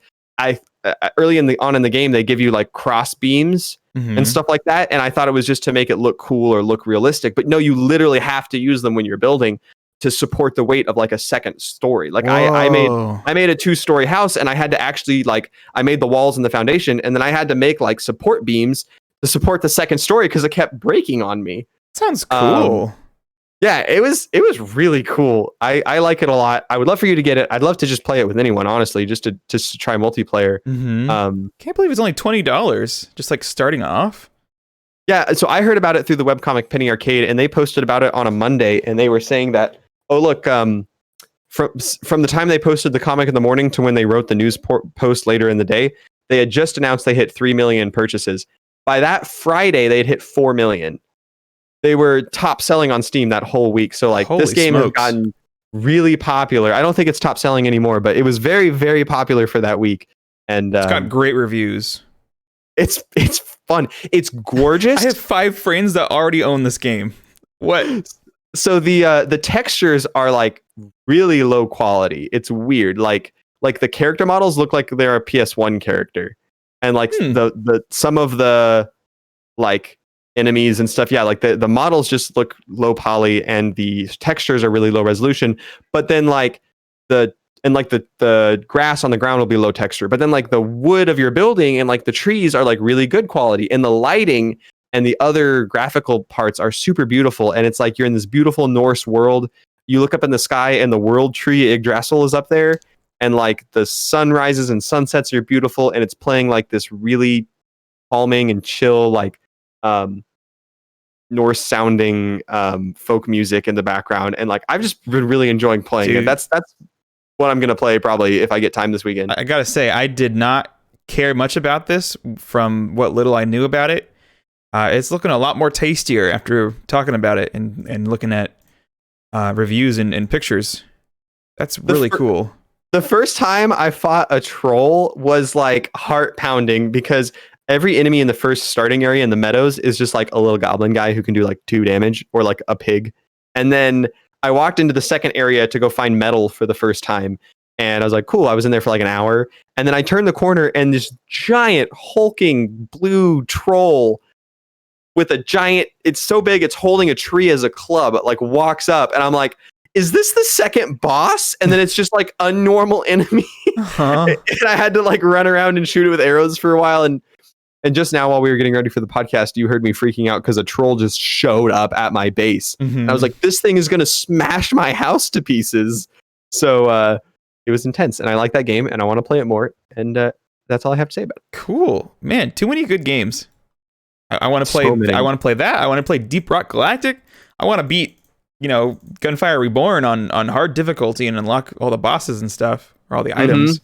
early in the game, they give you like cross beams and stuff like that. And I thought it was just to make it look cool or look realistic, but no, you literally have to use them when you're building to support the weight of like a second story. Like I made a 2-story house, and I had to actually like, I made the walls and the foundation, and then I had to make like support beams to support the second story because it kept breaking on me. Sounds cool. Yeah, it was really cool. I like it a lot. I would love for you to get it. I'd love to just play it with anyone, honestly, just to try multiplayer. Can't believe it's only $20, just like starting off. Yeah, so I heard about it through the webcomic Penny Arcade, and they posted about it on a Monday, and they were saying that, oh look, from the time they posted the comic in the morning to when they wrote the news post later in the day, they had just announced they hit 3 million purchases. By that Friday, they'd hit 4 million. They were top selling on Steam that whole week. So like this game has gotten really popular. I don't think it's top selling anymore, but it was very, very popular for that week. And it's got great reviews. It's fun. It's gorgeous. I have 5 friends that already own this game. What? So the textures are like really low quality. It's weird. Like the character models look like they're a PS1 character. And like the some of the like enemies and stuff, yeah, like the models just look low poly and the textures are really low resolution, but then like the grass on the ground will be low texture, but then like the wood of your building and like the trees are like really good quality, and the lighting and the other graphical parts are super beautiful, and it's like you're in this beautiful Norse world. You look up in the sky and the world tree Yggdrasil is up there, and like the sunrises and sunsets are beautiful, and it's playing like this really calming and chill, like Norse sounding folk music in the background, and like I've just been really enjoying playing it. That's what I'm gonna play probably if I get time this weekend. I gotta say, I did not care much about this from what little I knew about it. It's looking a lot more tastier after talking about it and looking at reviews and pictures. That's really cool. The first time I fought a troll was like heart pounding because every enemy in the first starting area in the meadows is just like a little goblin guy who can do like 2 damage, or like a pig. And then I walked into the second area to go find metal for the first time. And I was like, cool. I was in there for like an hour. And then I turned the corner and this giant hulking blue troll with a giant, it's so big, it's holding a tree as a club, like walks up. And I'm like, is this the second boss? And then it's just like a normal enemy. And I had to like run around and shoot it with arrows for a while. And just now, while we were getting ready for the podcast, you heard me freaking out because a troll just showed up at my base. And I was like, this thing is going to smash my house to pieces. So it was intense. And I like that game and I want to play it more. And that's all I have to say about it. Cool. Man, too many good games. I want to play. I want to play that. I want to play Deep Rock Galactic. I want to beat, Gunfire Reborn on hard difficulty and unlock all the bosses and stuff, or all the items.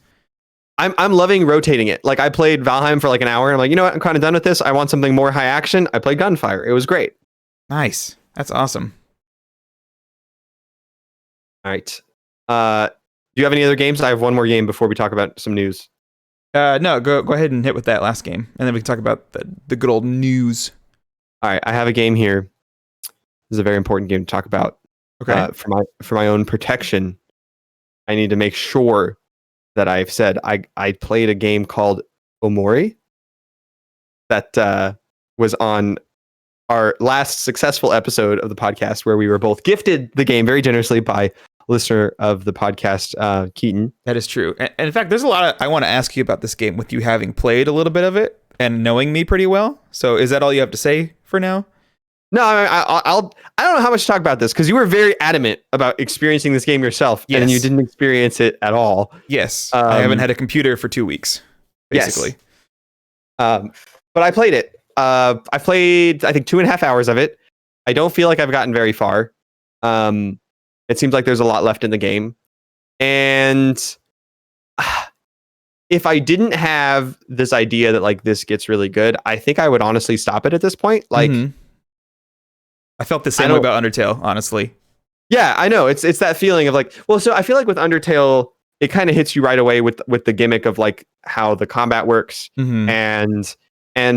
I'm loving rotating it. Like I played Valheim for like an hour and I'm like, you know what? I'm kind of done with this. I want something more high action. I played Gunfire. It was great. Nice. That's awesome. All right. Do you have any other games? I have one more game before we talk about some news. No, go ahead and hit with that last game, and then we can talk about the good old news. All right. I have a game here. This is a very important game to talk about. Okay. For my own protection, I need to make sure that I've said I played a game called Omori that was on our last successful episode of the podcast, where we were both gifted the game very generously by a listener of the podcast, Keaton. That is true. And in fact, there's a lot I want to ask you about this game with you having played a little bit of it and knowing me pretty well. So is that all you have to say for now? No, I don't know how much to talk about this because you were very adamant about experiencing this game yourself, and you didn't experience it at all. Yes, I haven't had a computer for 2 weeks, basically. Yes. But I played it. I played, I think, 2.5 hours of it. I don't feel like I've gotten very far. It seems like there's a lot left in the game, and if I didn't have this idea that like this gets really good, I think I would honestly stop it at this point. Like. I felt the same way about Undertale, honestly. Yeah, I know. It's that feeling of like, well, so I feel like with Undertale, it kind of hits you right away with the gimmick of like how the combat works, and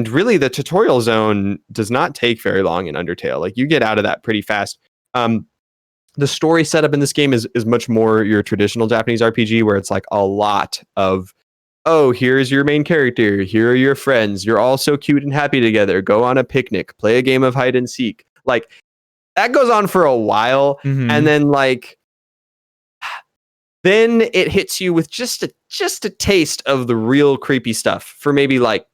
really the tutorial zone does not take very long in Undertale. Like you get out of that pretty fast. The story setup in this game is much more your traditional Japanese RPG, where it's like a lot of, oh, here's your main character, here are your friends, you're all so cute and happy together, go on a picnic, play a game of hide and seek. Like that goes on for a while, and then like then it hits you with just a taste of the real creepy stuff for maybe like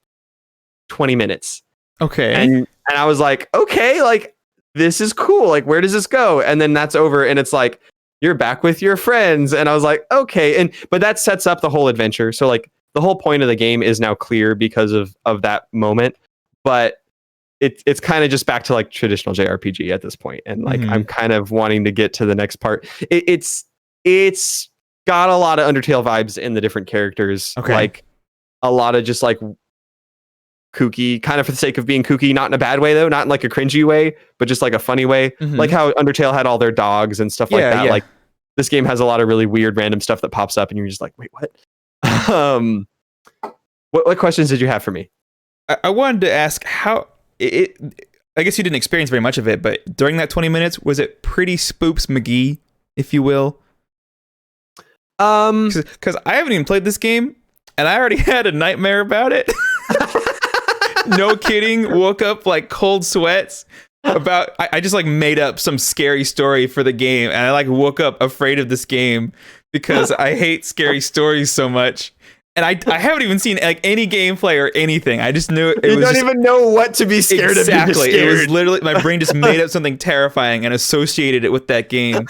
20 minutes. Okay. And I was like, okay, like this is cool. Like where does this go? And then that's over and it's like you're back with your friends, and I was like, okay. But that sets up the whole adventure. So like the whole point of the game is now clear because of that moment. But it's kind of just back to like traditional JRPG at this point, and like I'm kind of wanting to get to the next part. It's got a lot of Undertale vibes in the different characters, like a lot of just like kooky, kind of for the sake of being kooky, not in a bad way though, not in like a cringy way, but just like a funny way, like how Undertale had all their dogs and stuff like that. Yeah. Like this game has a lot of really weird random stuff that pops up, and you're just like, wait, what? What questions did you have for me? I wanted to ask how. I guess you didn't experience very much of it, but during that 20 minutes, was it pretty Spoops McGee, if you will? Because I haven't even played this game, and I already had a nightmare about it. No kidding. Woke up like cold sweats about. I just like made up some scary story for the game, and I like woke up afraid of this game because I hate scary stories so much. And I haven't even seen like any gameplay or anything. I just knew it was. You don't even know what to be scared of. Exactly. It was literally my brain just made up something terrifying and associated it with that game.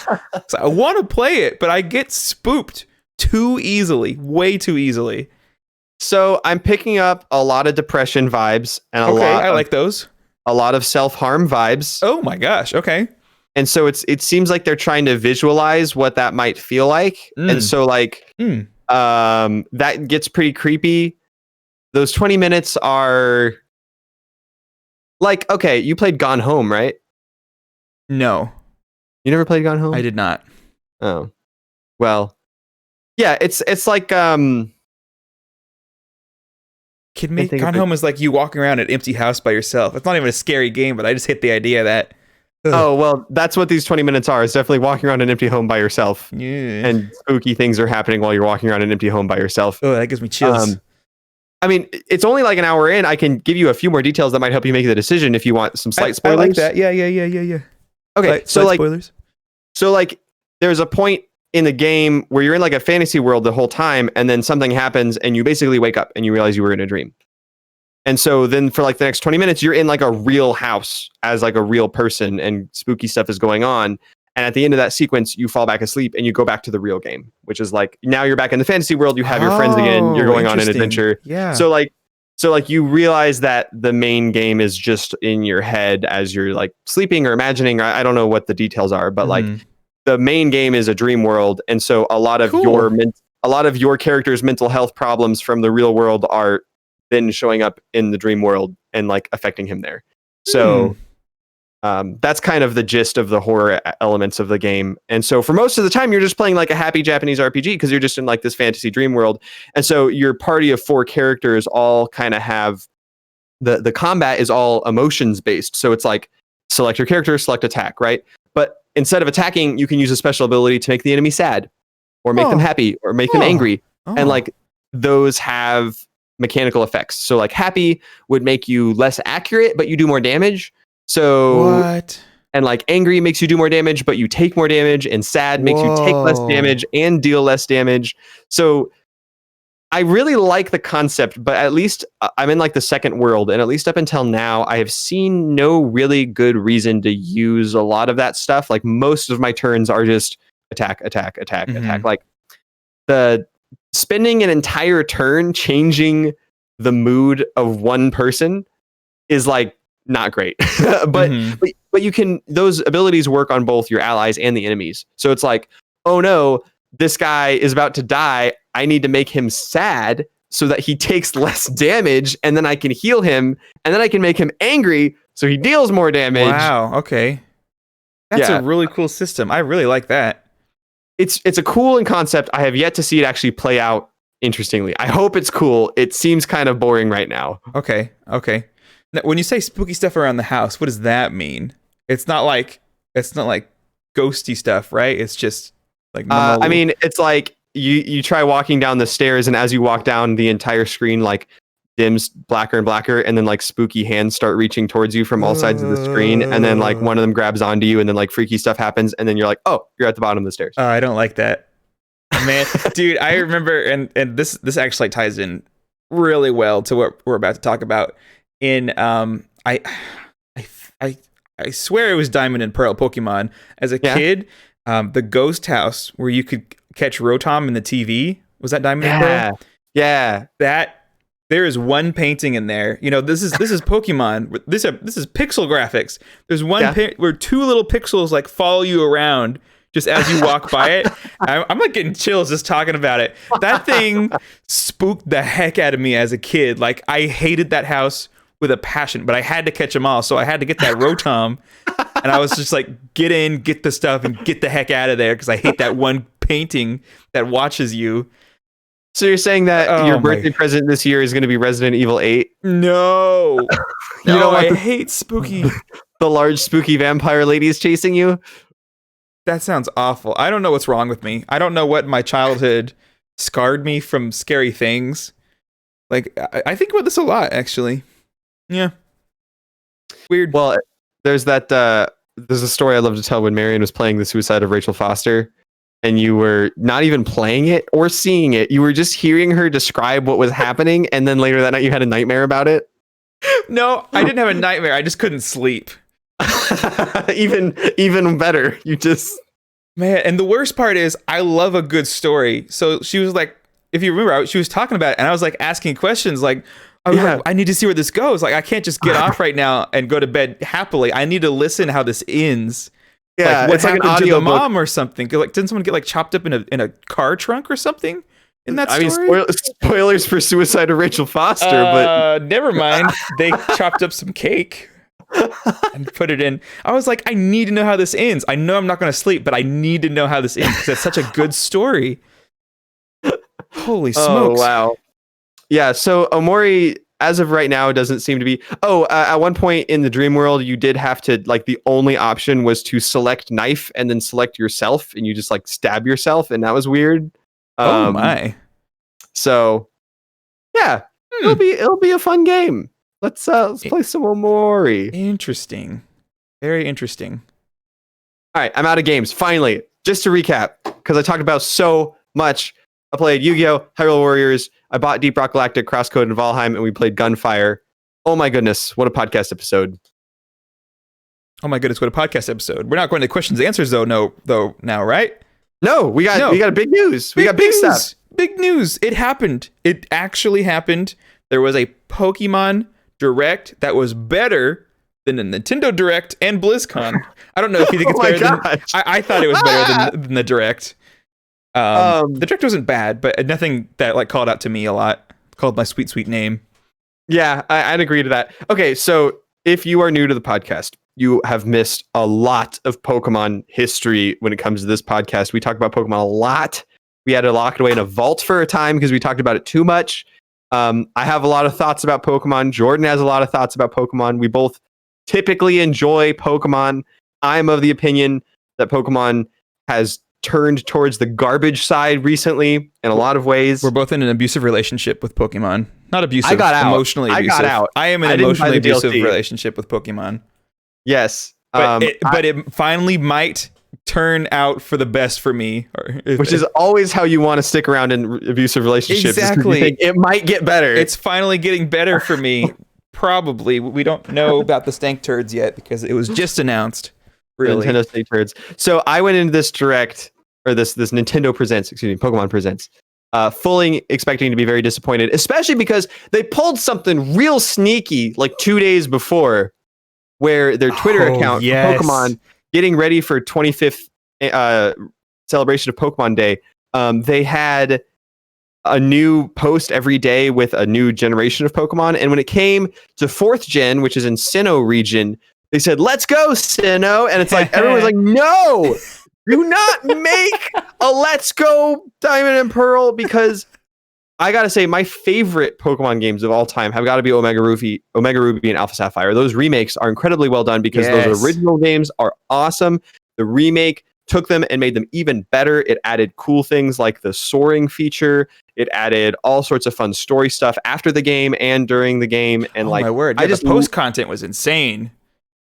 So I want to play it, but I get spooked too easily, way too easily. So I'm picking up a lot of depression vibes and I like those. a lot of self-harm vibes. Oh my gosh. Okay. And so it seems like they're trying to visualize what that might feel like. And so like that gets pretty creepy. Those 20 minutes are like, okay, you played Gone Home, right? No. You never played Gone Home? I did not. Oh. Well, yeah, it's like Kidding me? Gone Home is like you walking around an empty house by yourself. It's not even a scary game, but I just hit the idea that. Oh, well, that's what these 20 minutes are. It's definitely walking around an empty home by yourself. Yeah. And spooky things are happening while you're walking around an empty home by yourself. Oh, that gives me chills. I mean, it's only like an hour in. I can give you a few more details that might help you make the decision if you want some slight spoilers. I like that. Yeah. Okay, slight spoilers. So like there's a point in the game where you're in like a fantasy world the whole time, and then something happens and you basically wake up and you realize you were in a dream. And so then for like the next 20 minutes, you're in like a real house as like a real person and spooky stuff is going on. And at the end of that sequence, you fall back asleep and you go back to the real game, which is like now you're back in the fantasy world. You have your friends again. You're going on an adventure. Yeah. So like you realize that the main game is just in your head as you're like sleeping or imagining. I don't know what the details are, but like the main game is a dream world. And so a lot of your character's mental health problems from the real world are then showing up in the dream world and like affecting him there. So that's kind of the gist of the horror elements of the game. And so for most of the time, you're just playing like a happy Japanese RPG because you're just in like this fantasy dream world. And so your party of 4 characters all kind of have the combat is all emotions based. So it's like select your character, select attack, right? But instead of attacking, you can use a special ability to make the enemy sad or make them happy or make them angry. And like those have mechanical effects. So like happy would make you less accurate, but you do more damage. So and like angry makes you do more damage, but you take more damage, and sad makes you take less damage and deal less damage. So I really like the concept, but at least I'm in like the second world, and at least up until now, I have seen no really good reason to use a lot of that stuff. Like most of my turns are just attack. Like the spending an entire turn changing the mood of one person is like not great. but you can, those abilities work on both your allies and the enemies. So it's like, oh no, this guy is about to die. I need to make him sad so that he takes less damage, and then I can heal him, and then I can make him angry so he deals more damage. Wow, okay. That's a really cool system. I really like that. It's a cool in concept. I have yet to see it actually play out interestingly. I hope it's cool. It seems kind of boring right now. Okay. Now, when you say spooky stuff around the house, what does that mean? It's not like ghosty stuff, right? It's just like normal. I mean, it's like you try walking down the stairs, and as you walk down, the entire screen like dims blacker and blacker, and then like spooky hands start reaching towards you from all sides of the screen, and then like one of them grabs onto you, and then like freaky stuff happens, and then you're like, oh, you're at the bottom of the stairs. I don't like that, man. Dude, I remember, and this actually ties in really well to what we're about to talk about. In I swear it was Diamond and Pearl Pokemon. As a kid, the ghost house where you could catch Rotom in the TV, was that Diamond and Pearl? Yeah. There is one painting in there. You know, this is Pokemon. This is pixel graphics. There's one where 2 little pixels like follow you around just as you walk by it. I'm like getting chills just talking about it. That thing spooked the heck out of me as a kid. Like I hated that house with a passion, but I had to catch them all. So I had to get that Rotom, and I was just like, get in, get the stuff, and get the heck out of there because I hate that one painting that watches you. So you're saying that your birthday present this year is going to be Resident Evil 8? No. I hate spooky. The large spooky vampire lady is chasing you? That sounds awful. I don't know what's wrong with me. I don't know what my childhood scarred me from scary things. Like, I think about this a lot, actually. Yeah. Weird. Well, there's a story I love to tell when Marion was playing The Suicide of Rachel Foster. And you were not even playing it or seeing it. You were just hearing her describe what was happening. And then later that night, you had a nightmare about it. No, I didn't have a nightmare. I just couldn't sleep. Even better. You just... Man, and the worst part is I love a good story. So she was like, if you remember, she was talking about it, and I was like asking questions like, I need to see where this goes. Like, I can't just get off right now and go to bed happily. I need to listen how this ends. Yeah, like what it's like happened an to the audio mom or something. Like, didn't someone get like chopped up in a car trunk or something in that story? I mean, spoilers for Suicide of Rachel Foster, but never mind. They chopped up some cake and put it in. I was like, I need to know how this ends. I know I'm not going to sleep, but I need to know how this ends because it's such a good story. Holy smokes! Oh wow. Yeah, so Omori, as of right now, doesn't seem to be. At one point in the dream world, you did have to, like, the only option was to select knife and then select yourself, and you just, like, stab yourself, and that was weird. Oh my. So, yeah, it'll be a fun game. Let's play some Omori. Interesting. Very interesting. All right, I'm out of games. Finally, just to recap, because I talked about so much. I played Yu-Gi-Oh!, Hyrule Warriors. I bought Deep Rock Galactic, Crosscode, and Valheim, and we played Gunfire. Oh my goodness, what a podcast episode! Oh my goodness, what a podcast episode! We're not going to questions and answers though now, right? No, we got a big news. We got big stuff. Big news! It happened. It actually happened. There was a Pokemon Direct that was better than the Nintendo Direct and BlizzCon. I don't know if you think it's better than. I thought it was better than the Direct. The Direct wasn't bad, but nothing that like called out to me a lot. Called my sweet name. Yeah, I'd agree to that. Okay, so if you are new to the podcast, you have missed a lot of Pokemon history when it comes to this podcast. We talk about Pokemon a lot. We had to lock it away in a vault for a time because we talked about it too much. I have a lot of thoughts about Pokemon. Jordan has a lot of thoughts about Pokemon. We both typically enjoy Pokemon. I'm of the opinion that Pokemon has turned towards the garbage side recently in a lot of ways. We're both in an abusive relationship with Pokemon. Not abusive, I got out. Emotionally abusive. I got out. I am in an emotionally abusive relationship with Pokemon. Yes. But it finally might turn out for the best for me. Which is always how you want to stick around in abusive relationships. Exactly. You think it might get better. It's finally getting better for me. Probably. We don't know about the stank turds yet because it was just announced. Really. Nintendo stank turds. So I went into this direct, or this Nintendo Presents, Pokemon Presents, fully expecting to be very disappointed, especially because they pulled something real sneaky like 2 days before, where their Twitter account, Pokemon, getting ready for 25th celebration of Pokemon Day, they had a new post every day with a new generation of Pokemon. And when it came to 4th gen, which is in Sinnoh region, they said, "Let's go, Sinnoh." And it's like, everyone's like, no, do not make a Let's Go Diamond and Pearl, because I got to say, my favorite Pokemon games of all time have got to be Omega Ruby and Alpha Sapphire. Those remakes are incredibly well done because those original games are awesome. The remake took them and made them even better. It added cool things like the soaring feature. It added all sorts of fun story stuff after the game and during the game. And my word, the post content was insane.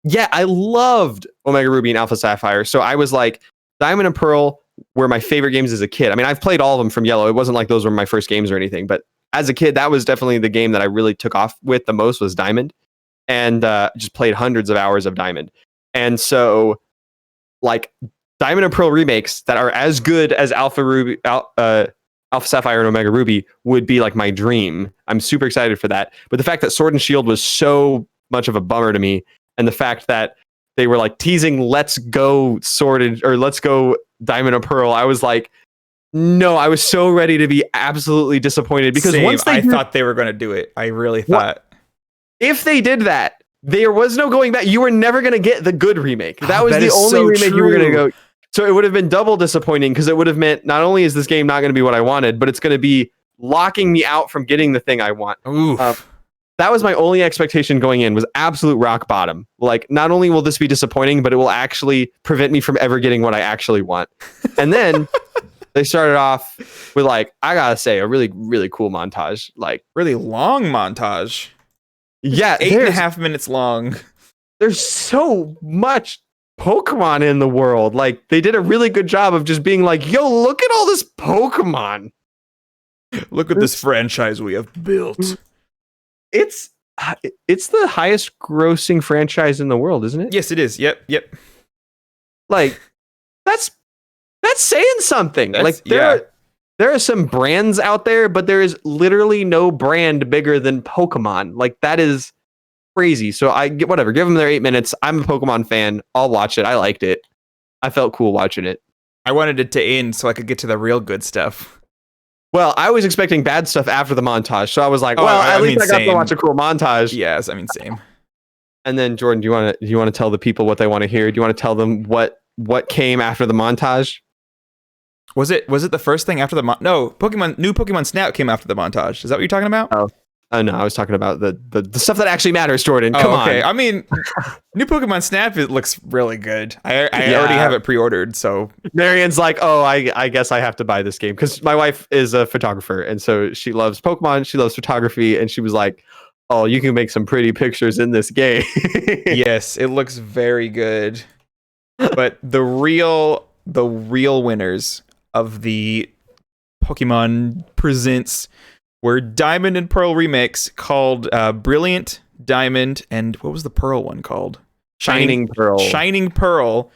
Yeah, I loved Omega Ruby and Alpha Sapphire. So I was like, Diamond and Pearl were my favorite games as a kid. I mean, I've played all of them from Yellow. It wasn't like those were my first games or anything, but as a kid, that was definitely the game that I really took off with the most, was Diamond, and just played hundreds of hours of Diamond. And so, like, Diamond and Pearl remakes that are as good as Alpha Sapphire and Omega Ruby would be like my dream. I'm super excited for that. But the fact that Sword and Shield was so much of a bummer to me, and the fact that they were like teasing "Let's go Let's go Diamond and Pearl," I was like, no, I was so ready to be absolutely disappointed, because once I thought they were going to do it. I really thought if they did that, there was no going back. You were never going to get the good remake. That was the only remake you were going to go. So it would have been double disappointing, because it would have meant not only is this game not going to be what I wanted, but it's going to be locking me out from getting the thing I want. That was my only expectation going in, was absolute rock bottom. Like, not only will this be disappointing, but it will actually prevent me from ever getting what I actually want. And then they started off with, like, I gotta say, a really, really cool montage. Like, really long montage. Yeah, 8.5 minutes long. There's so much Pokemon in the world. Like, they did a really good job of just being like, yo, look at all this Pokemon. Look at this franchise we have built. It's the highest grossing franchise in the world, isn't it? Yes, it is. Yep. Like, that's That's saying something. That's- There are some brands out there, but there is literally no brand bigger than Pokemon. Like, that is crazy. So I get whatever. Give them their 8 minutes. I'm a Pokemon fan. I'll watch it. I liked it. I felt cool watching it. I wanted it to end so I could get to the real good stuff. Well, I was expecting bad stuff after the montage, so I was like, Oh, well, I at least mean, I got to same. watch a cool montage. Yes, I mean, same. And then Jordan, do you want to tell the people what they want to hear? Do you want to tell them what came after the montage? Was it the first thing after the no, new Pokemon Snap came after the montage. Is that what you're talking about? Oh no, I was talking about the stuff that actually matters, Jordan. Come okay. on. I mean, new Pokemon Snap, it looks really good. I already have it pre-ordered, so Marian's like, oh, I guess I have to buy this game because my wife is a photographer, and so she loves Pokemon, she loves photography, and she was like, oh, you can make some pretty pictures in this game. yes, it looks very good. But the real winners of the Pokemon Presents were Diamond and Pearl remakes called Brilliant Diamond, and what was the Pearl one called? Shining Pearl. Shining Pearl,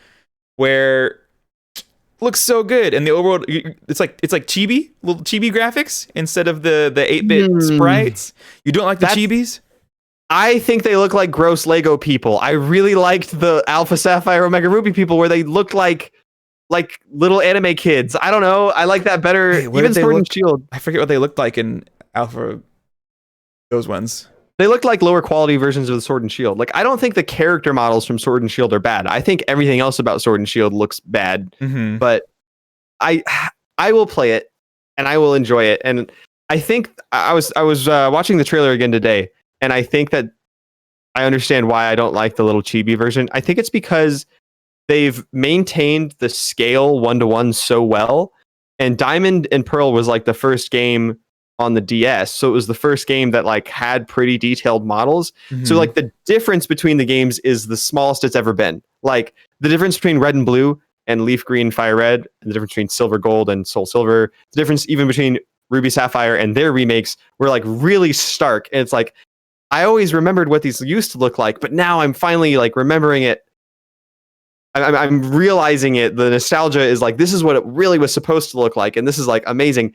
where looks so good, and the overall it's like chibi, little chibi graphics instead of the 8-bit sprites. You don't like the chibis? I think they look like gross Lego people. I really liked the Alpha Sapphire Omega Ruby people where they looked like little anime kids. I don't know. I like that better. Hey, even Sword and Shield. I forget what they looked like in Alpha. Those ones. They looked like lower quality versions of the Sword and Shield. Like, I don't think the character models from Sword and Shield are bad. I think everything else about Sword and Shield looks bad. Mm-hmm. But I will play it and I will enjoy it. And I think I was watching the trailer again today, and I think that I understand why I don't like the little chibi version. I think it's because they've maintained the scale 1-to-1 so well. And Diamond and Pearl was like the first game on the DS. So it was the first game that like had pretty detailed models. Mm-hmm. So like the difference between the games is the smallest it's ever been. Like the difference between Red and Blue and Leaf Green, Fire Red, and the difference between Silver Gold and Soul Silver, the difference even between Ruby Sapphire and their remakes were like really stark. And it's like, I always remembered what these used to look like, but now I'm finally like remembering it. I'm realizing it. The nostalgia is like, this is what it really was supposed to look like. And this is like amazing.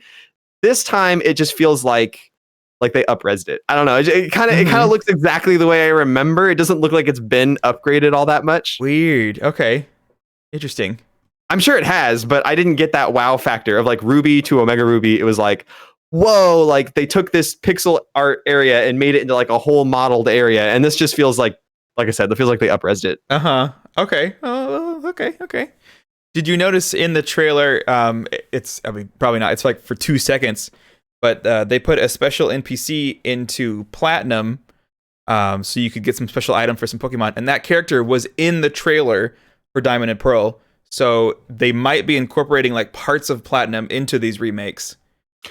This time it just feels like they up-resed it. I don't know. It kind of looks exactly the way I remember. It doesn't look like it's been upgraded all that much. Weird. Okay. Interesting. I'm sure it has, but I didn't get that wow factor of like Ruby to Omega Ruby. It was like, whoa, like they took this pixel art area and made it into like a whole modeled area. And this just feels like I said, it feels like they up-resed it. Okay. Okay. Did you notice in the trailer, probably not, it's like for 2 seconds, but they put a special NPC into Platinum so you could get some special item for some Pokemon. And that character was in the trailer for Diamond and Pearl. So they might be incorporating like parts of Platinum into these remakes.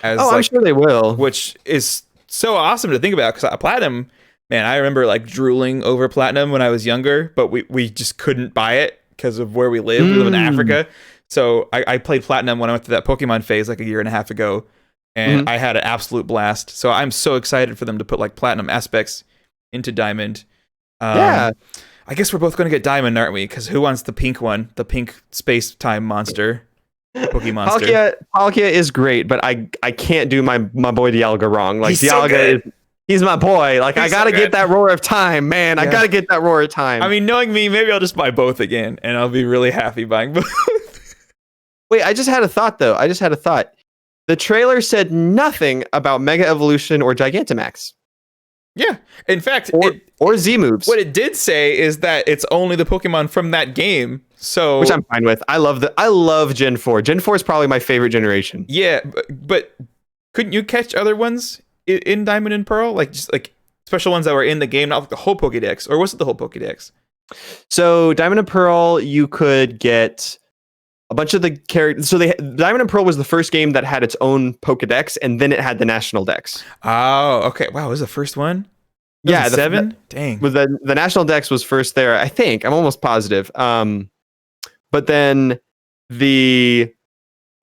I'm sure they will. Which is so awesome to think about, because Platinum, man, I remember like drooling over Platinum when I was younger, but we just couldn't buy it because of where we live. We live in Africa. So I played Platinum when I went through that Pokemon phase like a year and a half ago, and I had an absolute blast. So I'm so excited for them to put like Platinum aspects into Diamond. Yeah. I guess we're both going to get Diamond, aren't we? Because who wants the pink one? The pink space-time monster. Pokemon monster. Palkia is great, but I can't do my boy Dialga wrong. Like, he's so good. He's my boy. Like, I gotta get that Roar of Time, man. Yeah. I gotta get that Roar of Time. I mean, knowing me, maybe I'll just buy both again, and I'll be really happy buying both. Wait, I just had a thought, though. The trailer said nothing about Mega Evolution or Gigantamax. Yeah. In fact, or Z moves. What it did say is that it's only the Pokemon from that game. So, which I'm fine with. I love Gen 4. Gen 4 is probably my favorite generation. Yeah, but couldn't you catch other ones in Diamond and Pearl? Like just like special ones that were in the game, not like the whole Pokédex, or was it the whole Pokédex? So Diamond and Pearl, you could get a bunch of the characters. So Diamond and Pearl was the first game that had its own Pokédex, and then it had the National Dex. Oh, okay. Wow, was the first one? Yeah, 7. Dang. With the National Dex was first there, I think. I'm almost positive. But then the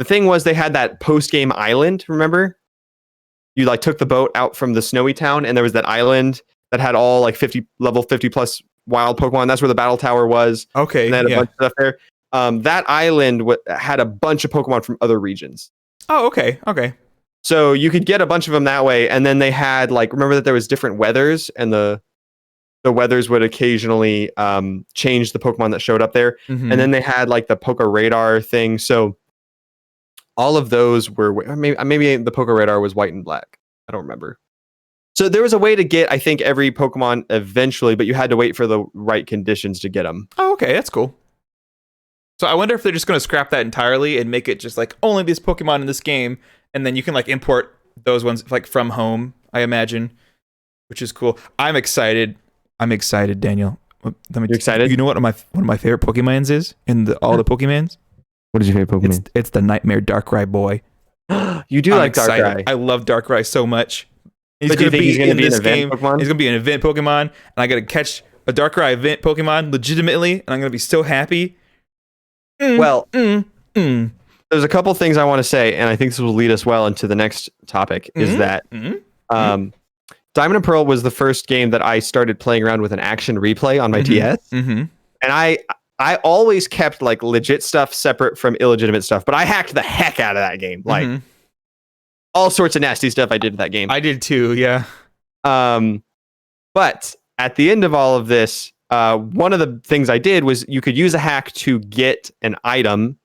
thing was they had that post-game island, remember? You like took the boat out from the snowy town, and there was that island that had all like level 50 plus wild Pokemon. That's where the battle tower was. Okay. And they had a bunch of stuff there. that island had a bunch of Pokemon from other regions. Oh, okay. So you could get a bunch of them that way, and then they had like, remember that there was different weathers, and the weathers would occasionally change the Pokemon that showed up there, Mhm. and then they had like the Poké Radar thing. So all of those were maybe the Poké Radar was white and black. I don't remember. So there was a way to get, I think, every Pokemon eventually, but you had to wait for the right conditions to get them. Oh, okay, that's cool. So I wonder if they're just going to scrap that entirely and make it just like only these Pokemon in this game, and then you can like import those ones like from home, I imagine, which is cool. I'm excited, Daniel. You're excited? You know what one of my favorite Pokemons is in all the Pokemons? What is your favorite Pokemon? It's the Nightmare Darkrai boy. You do like Darkrai. I love Darkrai so much. He's But do you think he's going to be an this event game. Pokemon? He's going to be an event Pokemon, and I got to catch a Darkrai event Pokemon legitimately, and I'm going to be so happy. Well, there's a couple things I want to say, and I think this will lead us well into the next topic, is that Diamond and Pearl was the first game that I started playing around with an action replay on my TS. And I always kept like legit stuff separate from illegitimate stuff, but I hacked the heck out of that game. Like all sorts of nasty stuff I did in that game. I did too, yeah. But at the end of all of this, one of the things I did was you could use a hack to get an item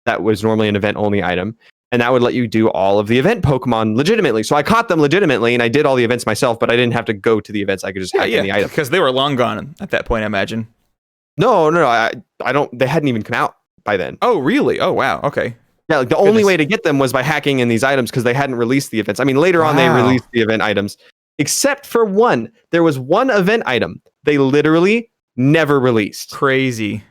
that was normally an event only item, and that would let you do all of the event Pokemon legitimately. So I caught them legitimately, and I did all the events myself, but I didn't have to go to the events. I could just hack in the item. Because they were long gone at that point, I imagine. No, I don't. They hadn't even come out by then. Oh, really? Oh, wow. Okay. Yeah, like the only way to get them was by hacking in these items because they hadn't released the events. I mean, later on they released the event items, except for one. There was one event item they literally never released. Crazy.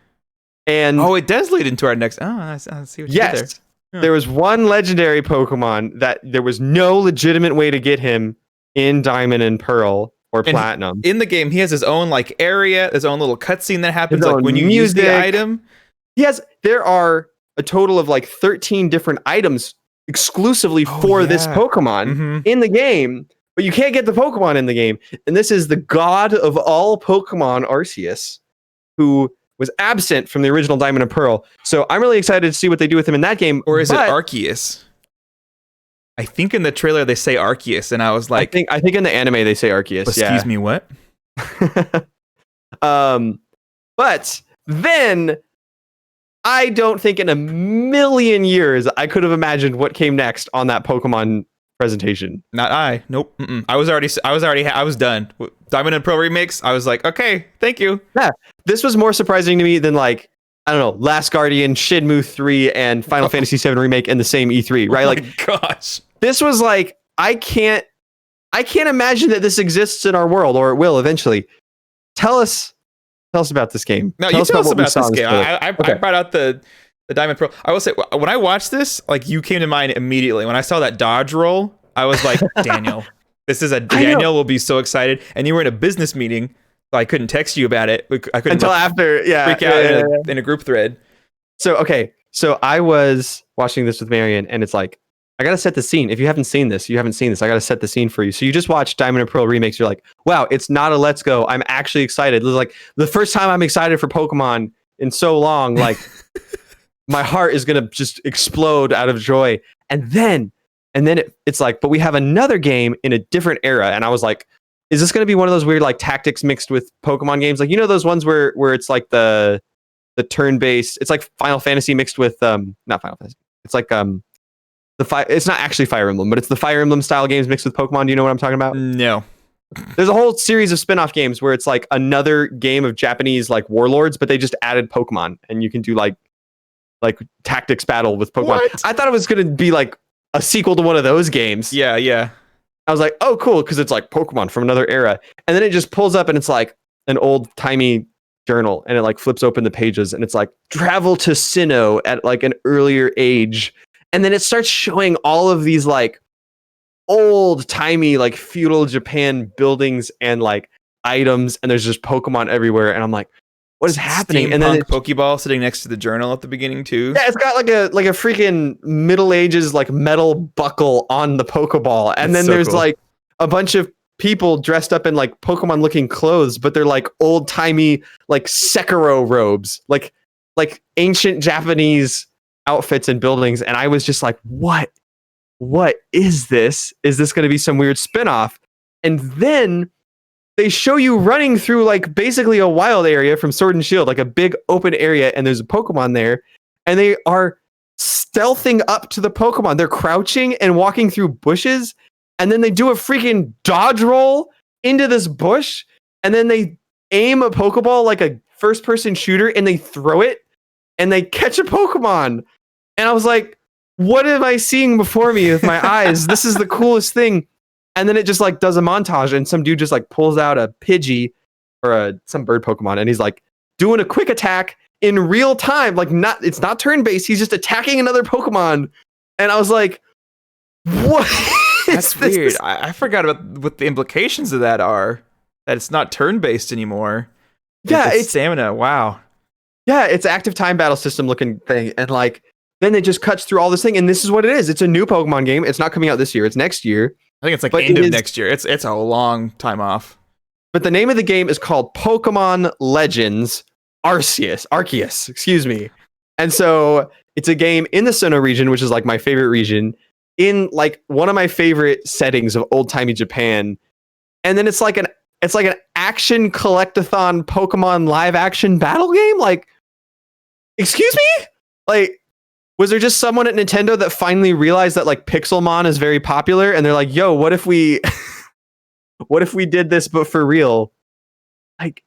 And it does lead into our next. Oh, I see what you did there. There was one legendary Pokemon that there was no legitimate way to get him in Diamond and Pearl or Platinum. In the game, he has his own like area, his own little cutscene that happens like when you use music. the item. There are a total of like 13 different items exclusively for this Pokemon in the game, but you can't get the Pokemon in the game. And this is the god of all Pokemon, Arceus, who was absent from the original Diamond and Pearl. So I'm really excited to see what they do with him in that game. Or is it Arceus? I think in the trailer they say Arceus, and I was like, I think in the anime they say Arceus. Excuse me, what? But then I don't think in a million years I could have imagined what came next on that Pokemon presentation. Not I. Nope. I was done. Diamond and Pearl remakes. I was like, okay, thank you. Yeah. This was more surprising to me than like, I don't know, Last Guardian, Shenmue 3, and Final Fantasy 7 remake in the same E3, right? Oh like, my gosh. This was like, I can't imagine that this exists in our world, or it will eventually. Tell us about this game. No, you tell us about this game. I brought out the Diamond Pearl. I will say, when I watched this, like you came to mind immediately. When I saw that dodge roll, I was like, Daniel, Daniel will be so excited. And you were in a business meeting, so I couldn't text you about it. I couldn't until after, freak out in a group thread. So I was watching this with Marion, and it's like, I gotta set the scene. If you haven't seen this, I gotta set the scene for you. So you just watched Diamond and Pearl remakes. You're like, wow, it's not a let's go. I'm actually excited. This is like the first time I'm excited for Pokemon in so long. Like my heart is gonna just explode out of joy. And then it's like, but we have another game in a different era. And I was like, is this gonna be one of those weird like tactics mixed with Pokemon games? Like, you know, those ones where it's like the turn-based. It's like Final Fantasy mixed with not Final Fantasy. It's like it's not actually Fire Emblem, but it's the Fire Emblem style games mixed with Pokemon. Do you know what I'm talking about? No. There's a whole series of spin-off games where it's like another game of Japanese like warlords, but they just added Pokemon, and you can do like tactics battle with Pokemon. What? I thought it was going to be like a sequel to one of those games. Yeah. I was like, oh, cool, because it's like Pokemon from another era. And then it just pulls up and it's like an old-timey journal, and it like flips open the pages, and it's like travel to Sinnoh at like an earlier age. And then it starts showing all of these like old-timey like feudal Japan buildings and like items, and there's just Pokemon everywhere. And I'm like, what is happening? And then Pokeball sitting next to the journal at the beginning too. Yeah, it's got like a freaking Middle Ages like metal buckle on the Pokeball. And then there's like a bunch of people dressed up in like Pokemon looking clothes, but they're like old-timey like Sekiro robes. Like like ancient Japanese outfits and buildings, and I was just like, what is this? Is this going to be some weird spinoff? And then they show you running through like basically a wild area from Sword and Shield, like a big open area, and there's a Pokemon there, and they are stealthing up to the Pokemon. They're crouching and walking through bushes, and then they do a freaking dodge roll into this bush, and then they aim a Pokeball like a first-person shooter, and they throw it, and they catch a Pokemon. And I was like, what am I seeing before me with my eyes? This is the coolest thing. And then it just like does a montage, and some dude just like pulls out a Pidgey or some bird Pokemon, and he's like doing a quick attack in real time. Like it's not turn-based. He's just attacking another Pokemon. And I was like, what? That's weird. I forgot about what the implications of that are. That it's not turn-based anymore. Yeah, it's stamina. Wow. Yeah, it's active time battle system looking thing. And like then it just cuts through all this thing, and this is what it is. It's a new Pokemon game. It's not coming out this year. It's next year. I think it's like end of next year. It's a long time off. But the name of the game is called Pokemon Legends Arceus, excuse me. And so it's a game in the Sinnoh region, which is like my favorite region, in like one of my favorite settings of old-timey Japan. And then it's like an action collectathon Pokemon live action battle game. Like, excuse me? Like, was there just someone at Nintendo that finally realized that like Pixelmon is very popular, and they're like, yo, what if we did this but for real? Like,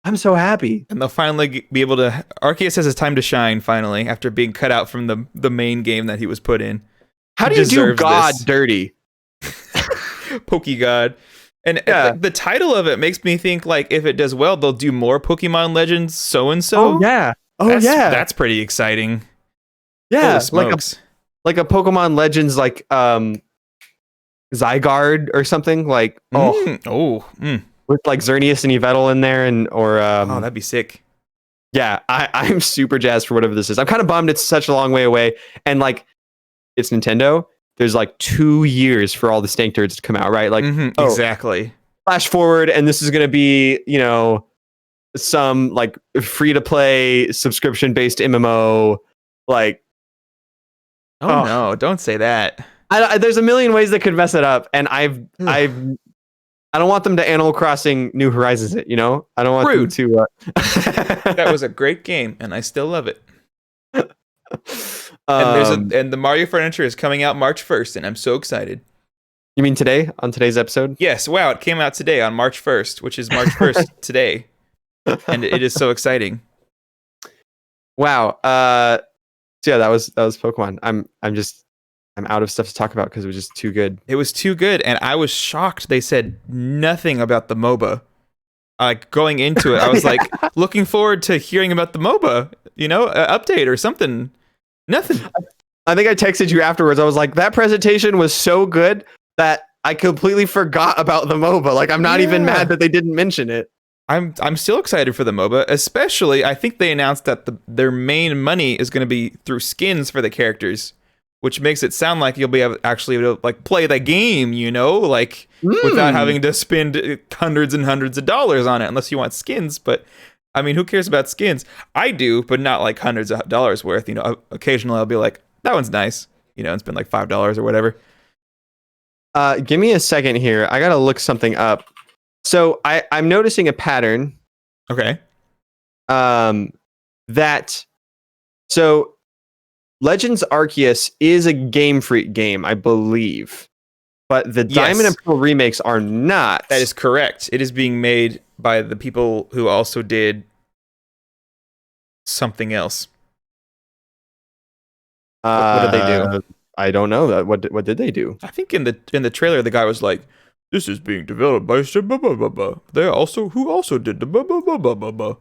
I'm so happy. And they'll finally be able to Arceus has his time to shine finally after being cut out from the main game that he was put in. How do you do God dirty? Pokegod. And the title of it makes me think like if it does well, they'll do more Pokemon Legends so and so. Oh yeah. That's pretty exciting. Yeah, like a Pokemon Legends like Zygarde or something like with like Xerneas and Yveltal in there or that'd be sick. Yeah, I'm super jazzed for whatever this is. I'm kind of bummed it's such a long way away, and like it's Nintendo. There's like 2 years for all the stank turds to come out, right? Like exactly. Flash forward, and this is going to be some like free to play subscription based MMO like. Oh no! Don't say that. There's a million ways that could mess it up, and I don't want them to Animal Crossing New Horizons it. I don't want them to. That was a great game, and I still love it. And the Mario furniture is coming out March 1st, and I'm so excited. You mean today on today's episode? Yes. Wow! It came out today on March 1st, which is March 1st today, and it is so exciting. Wow. So yeah, that was Pokemon. I'm out of stuff to talk about because it was just too good. It was too good, and I was shocked. They said nothing about the MOBA. Like going into it, I was like looking forward to hearing about the MOBA, update or something. Nothing. I think I texted you afterwards. I was like, that presentation was so good that I completely forgot about the MOBA. Like, I'm not even mad that they didn't mention it. I'm still excited for the MOBA, especially I think they announced that their main money is going to be through skins for the characters, which makes it sound like you'll be able to like play the game, without having to spend hundreds and hundreds of dollars on it, unless you want skins. But I mean, who cares about skins? I do, but not like hundreds of dollars worth. Occasionally I'll be like, that one's nice, and spend like $5 or whatever. Give me a second here. I gotta look something up. So I'm noticing a pattern. Okay. So Legends Arceus is a Game Freak game, I believe, but the Diamond and Pearl remakes are not. That is correct. It is being made by the people who also did something else. What did they do? I don't know. What did they do? I think in the trailer, the guy was like, "This is being developed by blah, blah, blah, blah. They who also did the blah, blah, blah, blah, blah, blah."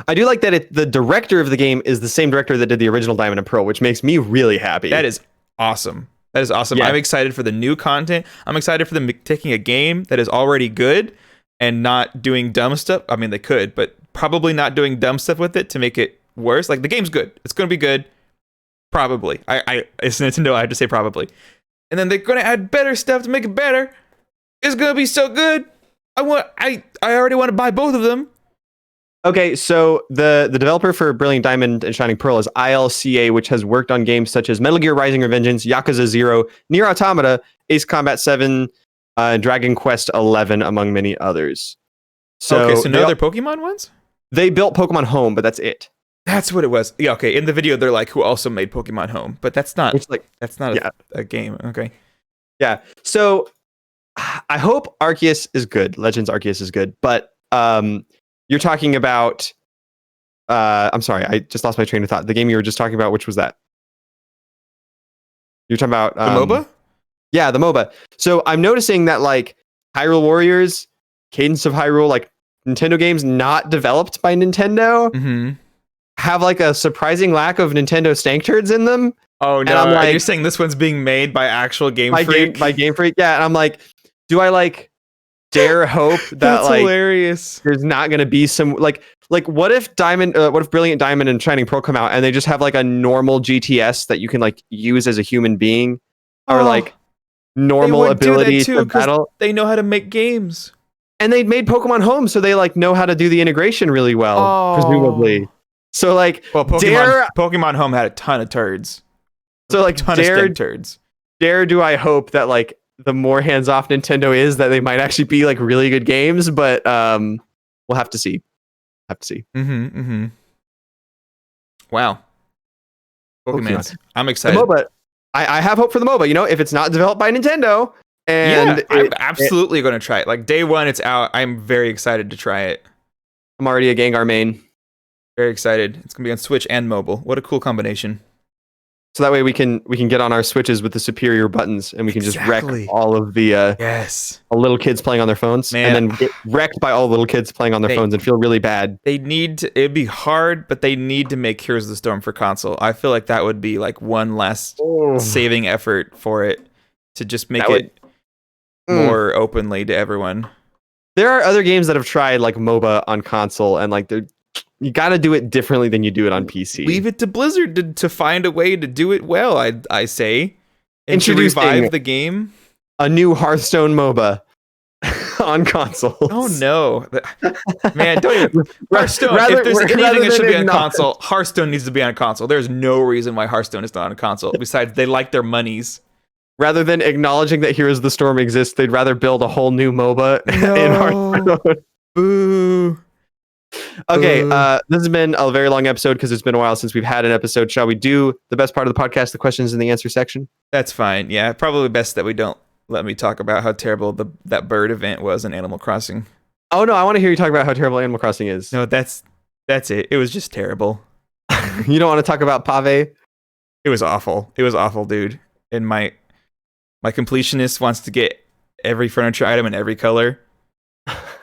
I do like that the director of the game is the same director that did the original Diamond and Pearl, which makes me really happy. That is awesome. Yeah. I'm excited for the new content. I'm excited for them taking a game that is already good and not doing dumb stuff. I mean, they could, but probably not doing dumb stuff with it to make it worse. Like, the game's good. It's going to be good. Probably. It's Nintendo. I have to say probably. And then they're going to add better stuff to make it better. It's going to be so good. I already want to buy both of them. Okay, so the developer for Brilliant Diamond and Shining Pearl is ILCA, which has worked on games such as Metal Gear Rising: Revengeance, Yakuza 0, Nier Automata, Ace Combat 7, Dragon Quest 11, among many others. So no other Pokemon ones? They built Pokemon Home, but that's it. That's what it was. Yeah, okay. In the video, they're like, who also made Pokemon Home, but that's not. It's like a game. Okay. Yeah. So I hope Arceus is good. Legends Arceus is good, but you're talking about. I'm sorry, I just lost my train of thought. The game you were just talking about, which was that? You're talking about the MOBA? Yeah, the MOBA. So I'm noticing that like Hyrule Warriors, Cadence of Hyrule, like Nintendo games not developed by Nintendo, have like a surprising lack of Nintendo stank turds in them. Oh no! I'm like, you're saying this one's being made by actual Game Freak? By Game Freak, yeah. And I'm like, do I like dare hope that That's like hilarious. there's not going to be some like what if Brilliant Diamond and Shining Pearl come out and they just have like a normal GTS that you can like use as a human being, or like normal ability to battle? They know how to make games, and they made Pokemon Home, so they like know how to do the integration really well, presumably. So like, Pokemon Home had a ton of turds. So like, of turds. Dare do I hope that like the more hands-off Nintendo is, that they might actually be like really good games, but we'll have to see. Wow. Pokemon. I'm excited. The MOBA, I have hope for the MOBA. You know, if it's not developed by Nintendo, and I'm absolutely going to try it. Like day one, it's out. I'm very excited to try it. I'm already a Gengar main. Very excited. It's going to be on Switch and mobile. What a cool combination. So that way we can get on our Switches with the superior buttons, and we can just wreck all of the little kids playing on their phones, and then get wrecked by all the little kids playing on their phones and feel really bad. It'd be hard, but they need to make Heroes of the Storm for console. I feel like that would be like one last saving effort for it to just make it more openly to everyone. There are other games that have tried like MOBA on console, and like you got to do it differently than you do it on PC. Leave it to Blizzard to find a way to do it well, I say. And to revive the game. A new Hearthstone MOBA on console. Oh no. Man, don't even. Hearthstone, if there's anything that should be on console, Hearthstone needs to be on console. There's no reason why Hearthstone is not on console, besides they like their monies. Rather than acknowledging that Heroes of the Storm exists, they'd rather build a whole new MOBA in Hearthstone. Boo. Okay, this has been a very long episode because it's been a while since we've had an episode. Shall we do the best part of the podcast, the questions and the answer section? That's fine. Yeah, probably best that we don't let me talk about how terrible that bird event was in Animal Crossing. Oh no, I want to hear you talk about how terrible Animal Crossing is. No, that's it. It was just terrible. You don't want to talk about Pave? It was awful. It was awful, dude. And my completionist wants to get every furniture item in every color.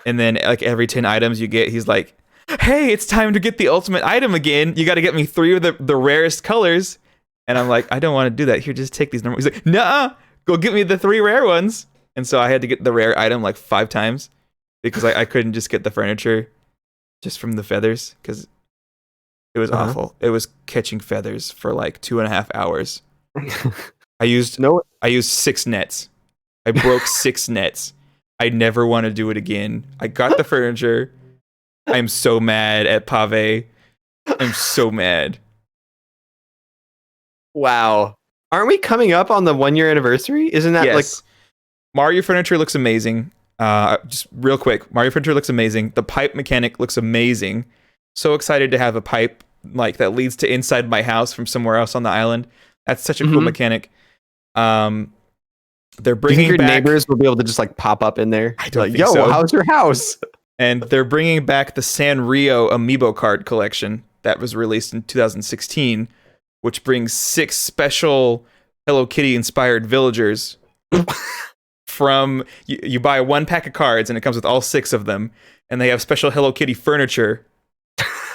And then like every 10 items you get, he's like, hey, it's time to get the ultimate item again. You got to get me 3 of the rarest colors. And I'm like, I don't want to do that. Here, just take these normal. He's like, nah, go get me the 3 rare ones. And so I had to get the rare item like 5 times because I couldn't just get the furniture just from the feathers because it was awful. It was catching feathers for like 2.5 hours. I used 6 nets. I broke 6 nets. I never want to do it again. I got the furniture. I'm so mad at Pave. I'm so mad. Wow. Aren't we coming up on the 1-year anniversary? Isn't that like... Mario Furniture looks amazing. Just real quick. Mario Furniture looks amazing. The pipe mechanic looks amazing. So excited to have a pipe like that leads to inside my house from somewhere else on the island. That's such a cool mechanic. They're bringing your back... neighbors will be able to just like pop up in there. I don't think so. How's your house? And they're bringing back the Sanrio amiibo card collection that was released in 2016, which brings 6 special Hello Kitty inspired villagers from you buy 1 pack of cards and it comes with all 6 of them, and they have special Hello Kitty furniture.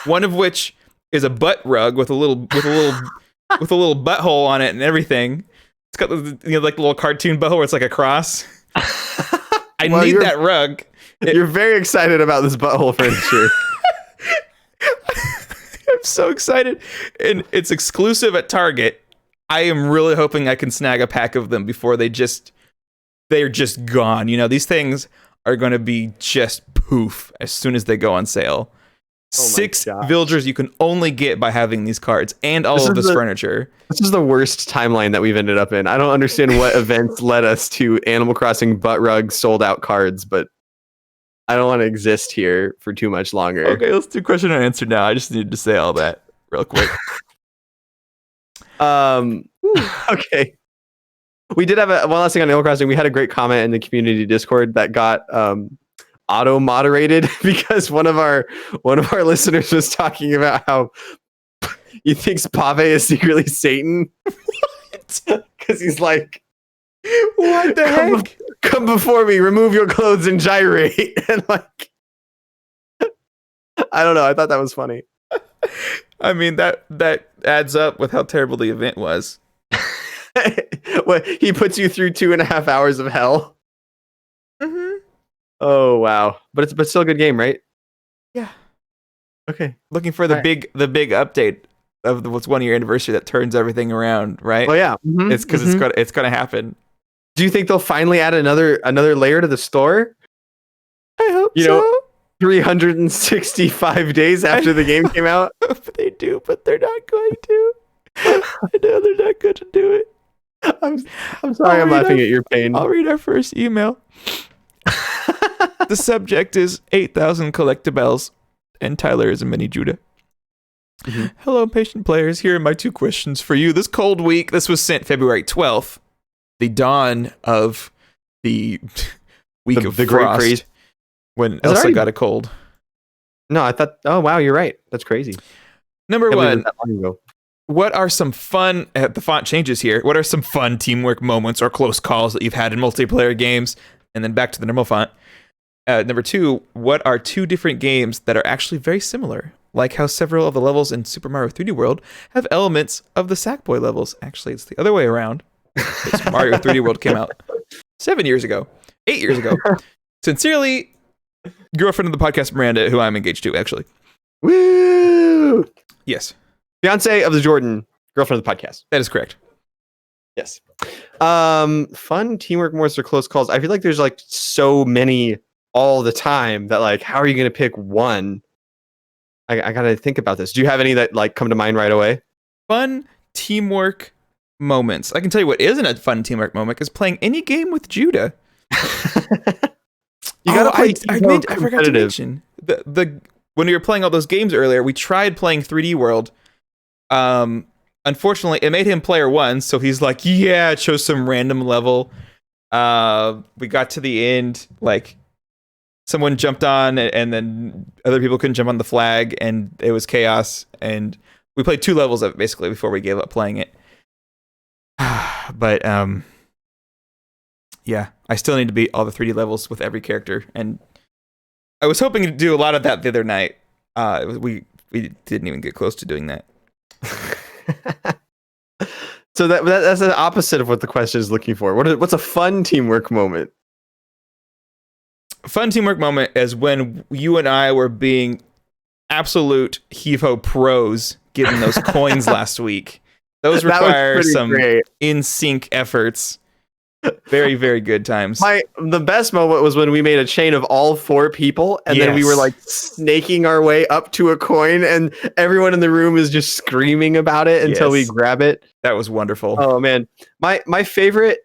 One of which is a butt rug with a little butthole on it and everything. It's got like a little cartoon butthole where it's like a cross. I need that rug. You're very excited about this butthole furniture. I'm so excited. And it's exclusive at Target. I am really hoping I can snag a pack of them before they're just gone. You know, these things are going to be just poof as soon as they go on sale. 6 gosh. villagers you can only get by having these cards and all of this furniture. This is the worst timeline that we've ended up in. I don't understand what events led us to Animal Crossing butt rug sold out cards, but I don't want to exist here for too much longer. Okay, let's do question and answer now. I just needed to say all that real quick. Okay. We did have one last thing on Animal Crossing. We had a great comment in the community Discord that got auto moderated because one of our listeners was talking about how he thinks Pave is secretly Satan. Because he's like, what the heck? Come before me, remove your clothes and gyrate. And like, I don't know. I thought that was funny. I mean, that adds up with how terrible the event was. What, he puts you through 2.5 hours of hell. Mm-hmm. Oh wow, but it's still a good game, right? Yeah. Okay. Looking for the big update of what's 1 year anniversary that turns everything around, right? Oh yeah. Mm-hmm. It's because it's gonna happen. Do you think they'll finally add another layer to the store? I hope you know, 365 days after the game came out. They do, but they're not going to. I know they're not going to do it. I'm sorry, I'm laughing at your pain. I'll read our first email. The subject is 8,000 collectibles, and Tyler is a mini Judah. Mm-hmm. Hello, patient players. Here are my 2 questions for you. This cold week, this was sent February 12th, the dawn of the week of the frost, great freeze. When Elsa got a cold. No, I thought, oh wow, you're right. That's crazy. Number 1, what are some fun, the font changes here, what are some fun teamwork moments or close calls that you've had in multiplayer games? And then back to the normal font. Number 2, what are 2 different games that are actually very similar? Like how several of the levels in Super Mario 3D World have elements of the Sackboy levels. Actually, it's the other way around. Mario 3D World came out 7 years ago. 8 years ago. Sincerely, girlfriend of the podcast, Miranda, who I'm engaged to, actually. Woo! Yes. Fiance of the Jordan, girlfriend of the podcast. That is correct. Yes. Fun teamwork moments or close calls. I feel like there's like so many all the time that like, how are you going to pick one? I got to think about this. Do you have any that like come to mind right away? Fun teamwork moments. I can tell you what isn't a fun teamwork moment is playing any game with Judah. You gotta play. I forgot to mention the when we were playing all those games earlier. We tried playing 3D World. Unfortunately, it made him player 1, so he's like, yeah, it chose some random level. We got to the end, like someone jumped on, and then other people couldn't jump on the flag, and it was chaos. And we played 2 levels of it basically before we gave up playing it. But yeah, I still need to beat all the 3D levels with every character, and I was hoping to do a lot of that the other night. We didn't even get close to doing that. So that's the opposite of what the question is looking for. What's a fun teamwork moment? Fun teamwork moment is when you and I were being absolute heave-ho pros getting those coins last week. Those require some in-sync efforts. Very, very good times. The best moment was when we made a chain of all 4 people, and then we were like snaking our way up to a coin, and everyone in the room is just screaming about it until we grab it. That was wonderful. Oh man, my favorite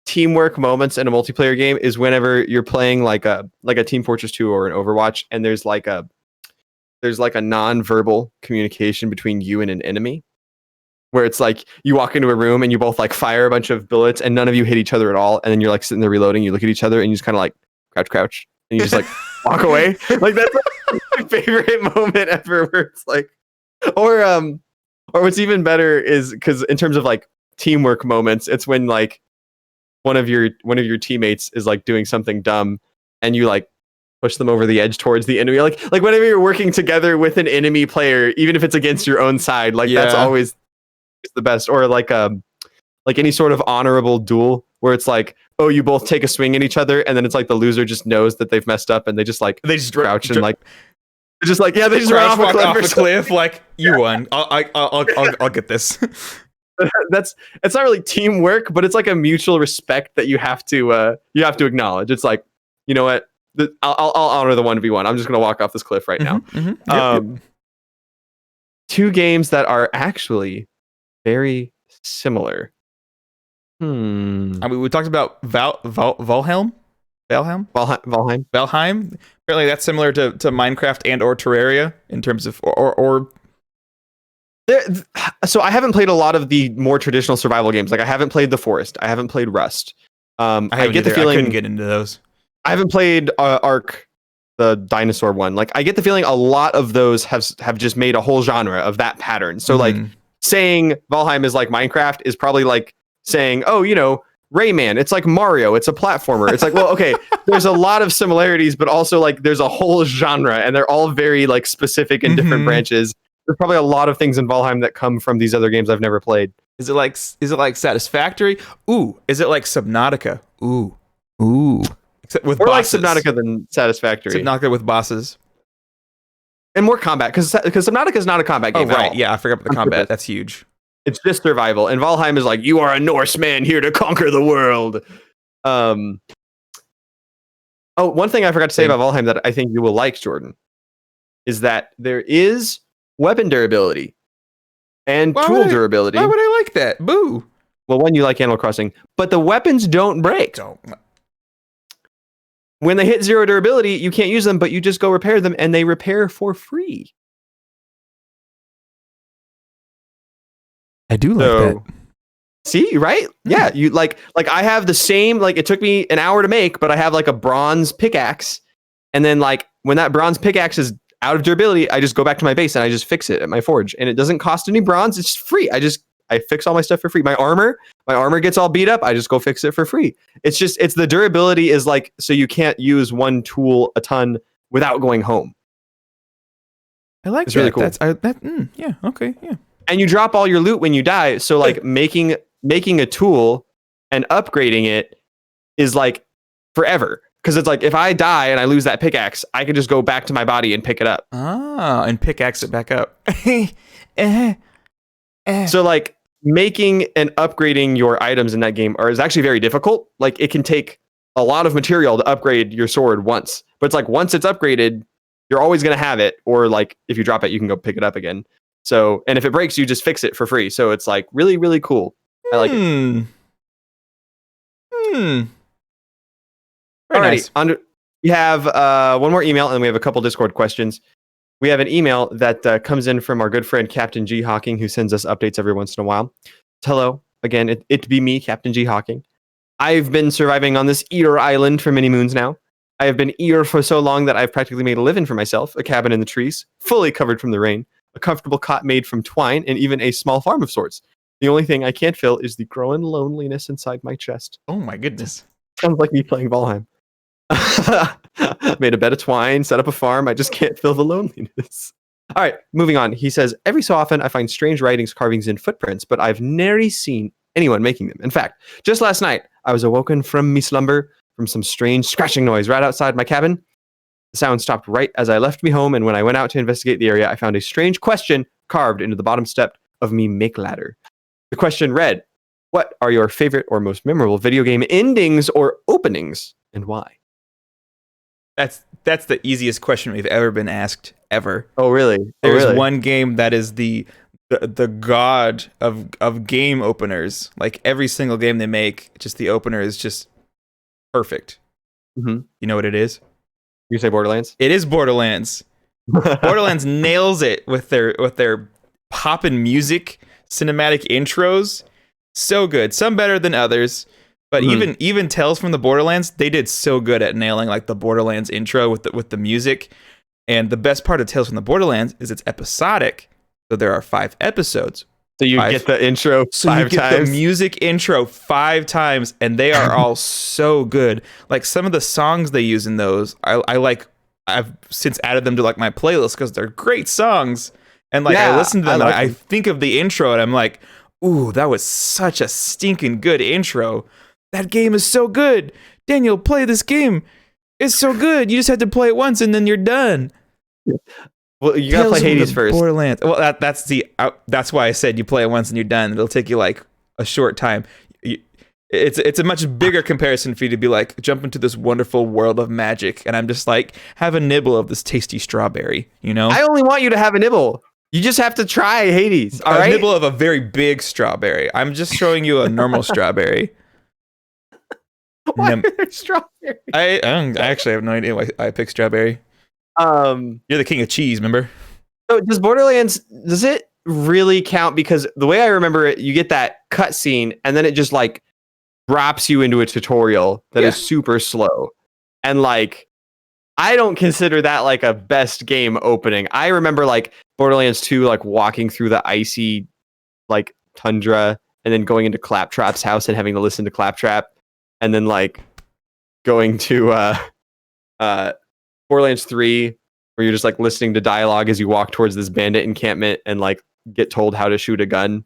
teamwork moments in a multiplayer game is whenever you're playing like a Team Fortress 2 or an Overwatch, and there's like a non-verbal communication between you and an enemy. Where it's like you walk into a room and you both like fire a bunch of bullets and none of you hit each other at all. And then you're like sitting there reloading, you look at each other and you just kind of like crouch. And you just like walk away. Like that's my favorite moment ever where it's like, or what's even better is because in terms of like teamwork moments, it's when like one of your teammates is like doing something dumb and you like push them over the edge towards the enemy. Like whenever you're working together with an enemy player, even if it's against your own side, like that's always the best. Or like any sort of honorable duel where it's like, oh, you both take a swing at each other and then it's like the loser just knows that they've messed up and they just crouch and like just like they just run off a cliff like you won. I'll get this. It's not really teamwork, but it's like a mutual respect that you have to acknowledge. It's like, you know what, I'll honor the 1v1. I'm just gonna walk off this cliff right now. Yep. Two games that are actually very similar. I mean, we talked about Valheim. Valheim. Apparently, that's similar to Minecraft and or Terraria in terms of or. So I haven't played a lot of the more traditional survival games. Like I haven't played The Forest. I haven't played Rust. I get the feeling I couldn't get into those. I haven't played Ark, the dinosaur one. Like I get the feeling a lot of those have just made a whole genre of that pattern. So like saying Valheim is like Minecraft is probably like saying, oh, Rayman, it's like Mario, it's a platformer. It's like, well, okay, there's a lot of similarities, but also like there's a whole genre and they're all very like specific in different branches. There's probably a lot of things in Valheim that come from these other games I've never played. Is it like Satisfactory? Ooh. Is it like Subnautica? Ooh. Except with more bosses. Like Subnautica than Satisfactory. Subnautica with bosses. And more combat, because Subnautica is not a combat game. Oh, right. Yeah, I forgot about the combat. That's huge. It's just survival. And Valheim is like, you are a Norseman here to conquer the world. One thing I forgot to say about Valheim that I think you will like, Jordan, is that there is weapon durability and tool durability. Why would I like that? Boo. Well, one, you like Animal Crossing, but the weapons don't break. When they hit 0 durability, you can't use them, but you just go repair them, and they repair for free. I do like that. See, right? Yeah, you like I have the same, like it took me an hour to make, but I have like a bronze pickaxe, and then like when that bronze pickaxe is out of durability, I just go back to my base and I just fix it at my forge, and it doesn't cost any bronze. It's free. I fix all my stuff for free. My armor gets all beat up. I just go fix it for free. It's the durability is like, so you can't use one tool a ton without going home. I like it's that. Really cool. Yeah. Okay. Yeah. And you drop all your loot when you die. So like making a tool and upgrading it is like forever. Because it's like if I die and I lose that pickaxe, I can just go back to my body and pick it up. And pickaxe it back up. So like making and upgrading your items in that game is actually very difficult. Like it can take a lot of material to upgrade your sword once. But it's like once it's upgraded, you're always going to have it. Or like if you drop it, you can go pick it up again. So, and if it breaks, you just fix it for free. So it's like really, really cool. I like it. Very nice. We have one more email and we have a couple Discord questions. We have an email that comes in from our good friend Captain G Hawking, who sends us updates every once in a while. Hello, again, it be me, Captain G Hawking. I've been surviving on this Ear Island for many moons now. I have been Ear for so long that I've practically made a living for myself, a cabin in the trees, fully covered from the rain, a comfortable cot made from twine, and even a small farm of sorts. The only thing I can't feel is the growing loneliness inside my chest. Oh my goodness. Sounds like me playing Valheim. Made a bed of twine, set up a farm. I just can't feel the loneliness. All right, moving on. He says, every so often I find strange writings, carvings, and footprints, but I've nary seen anyone making them. In fact, just last night, I was awoken from me slumber from some strange scratching noise right outside my cabin. The sound stopped right as I left me home, and when I went out to investigate the area, I found a strange question carved into the bottom step of me make ladder. The question read, what are your favorite or most memorable video game endings or openings, and why? That's the easiest question we've ever been asked ever. Oh, really? There's one game that is the god of game openers. Like every single game they make, just the opener is just perfect. Mm-hmm. You know what it is? You say Borderlands? It is Borderlands. Borderlands nails it with their poppin' music, cinematic intros. So good. Some better than others. But even Tales from the Borderlands, they did so good at nailing like the Borderlands intro with the music. And the best part of Tales from the Borderlands is it's episodic. So there are 5 episodes. So you get the intro 5 times. So you get the music intro 5 times, and they are all so good. Like some of the songs they use in those, I like. I've since added them to like my playlist because they're great songs. And like I listen to them, and I think of the intro, and I'm like, ooh, that was such a stinking good intro. That game is so good. Daniel, play this game. It's so good. You just have to play it once and then you're done. Well, you gotta play Hades first. Borderlands. Well, that's why I said you play it once and you're done. It'll take you like a short time. it's a much bigger comparison for you to be like, jump into this wonderful world of magic, and I'm just like, have a nibble of this tasty strawberry, you know? I only want you to have a nibble. You just have to try Hades. All right. A nibble of a very big strawberry. I'm just showing you a normal strawberry. Why are there strawberries? I actually have no idea why I picked strawberry. You're the king of cheese, remember? So does Borderlands, does it really count? Because the way I remember it, you get that cutscene and then it just like drops you into a tutorial that is super slow. And like, I don't consider that like a best game opening. I remember like Borderlands 2, like walking through the icy like tundra and then going into Claptrap's house and having to listen to Claptrap, and then like going to Borderlands 3 where you're just like listening to dialogue as you walk towards this bandit encampment and like get told how to shoot a gun.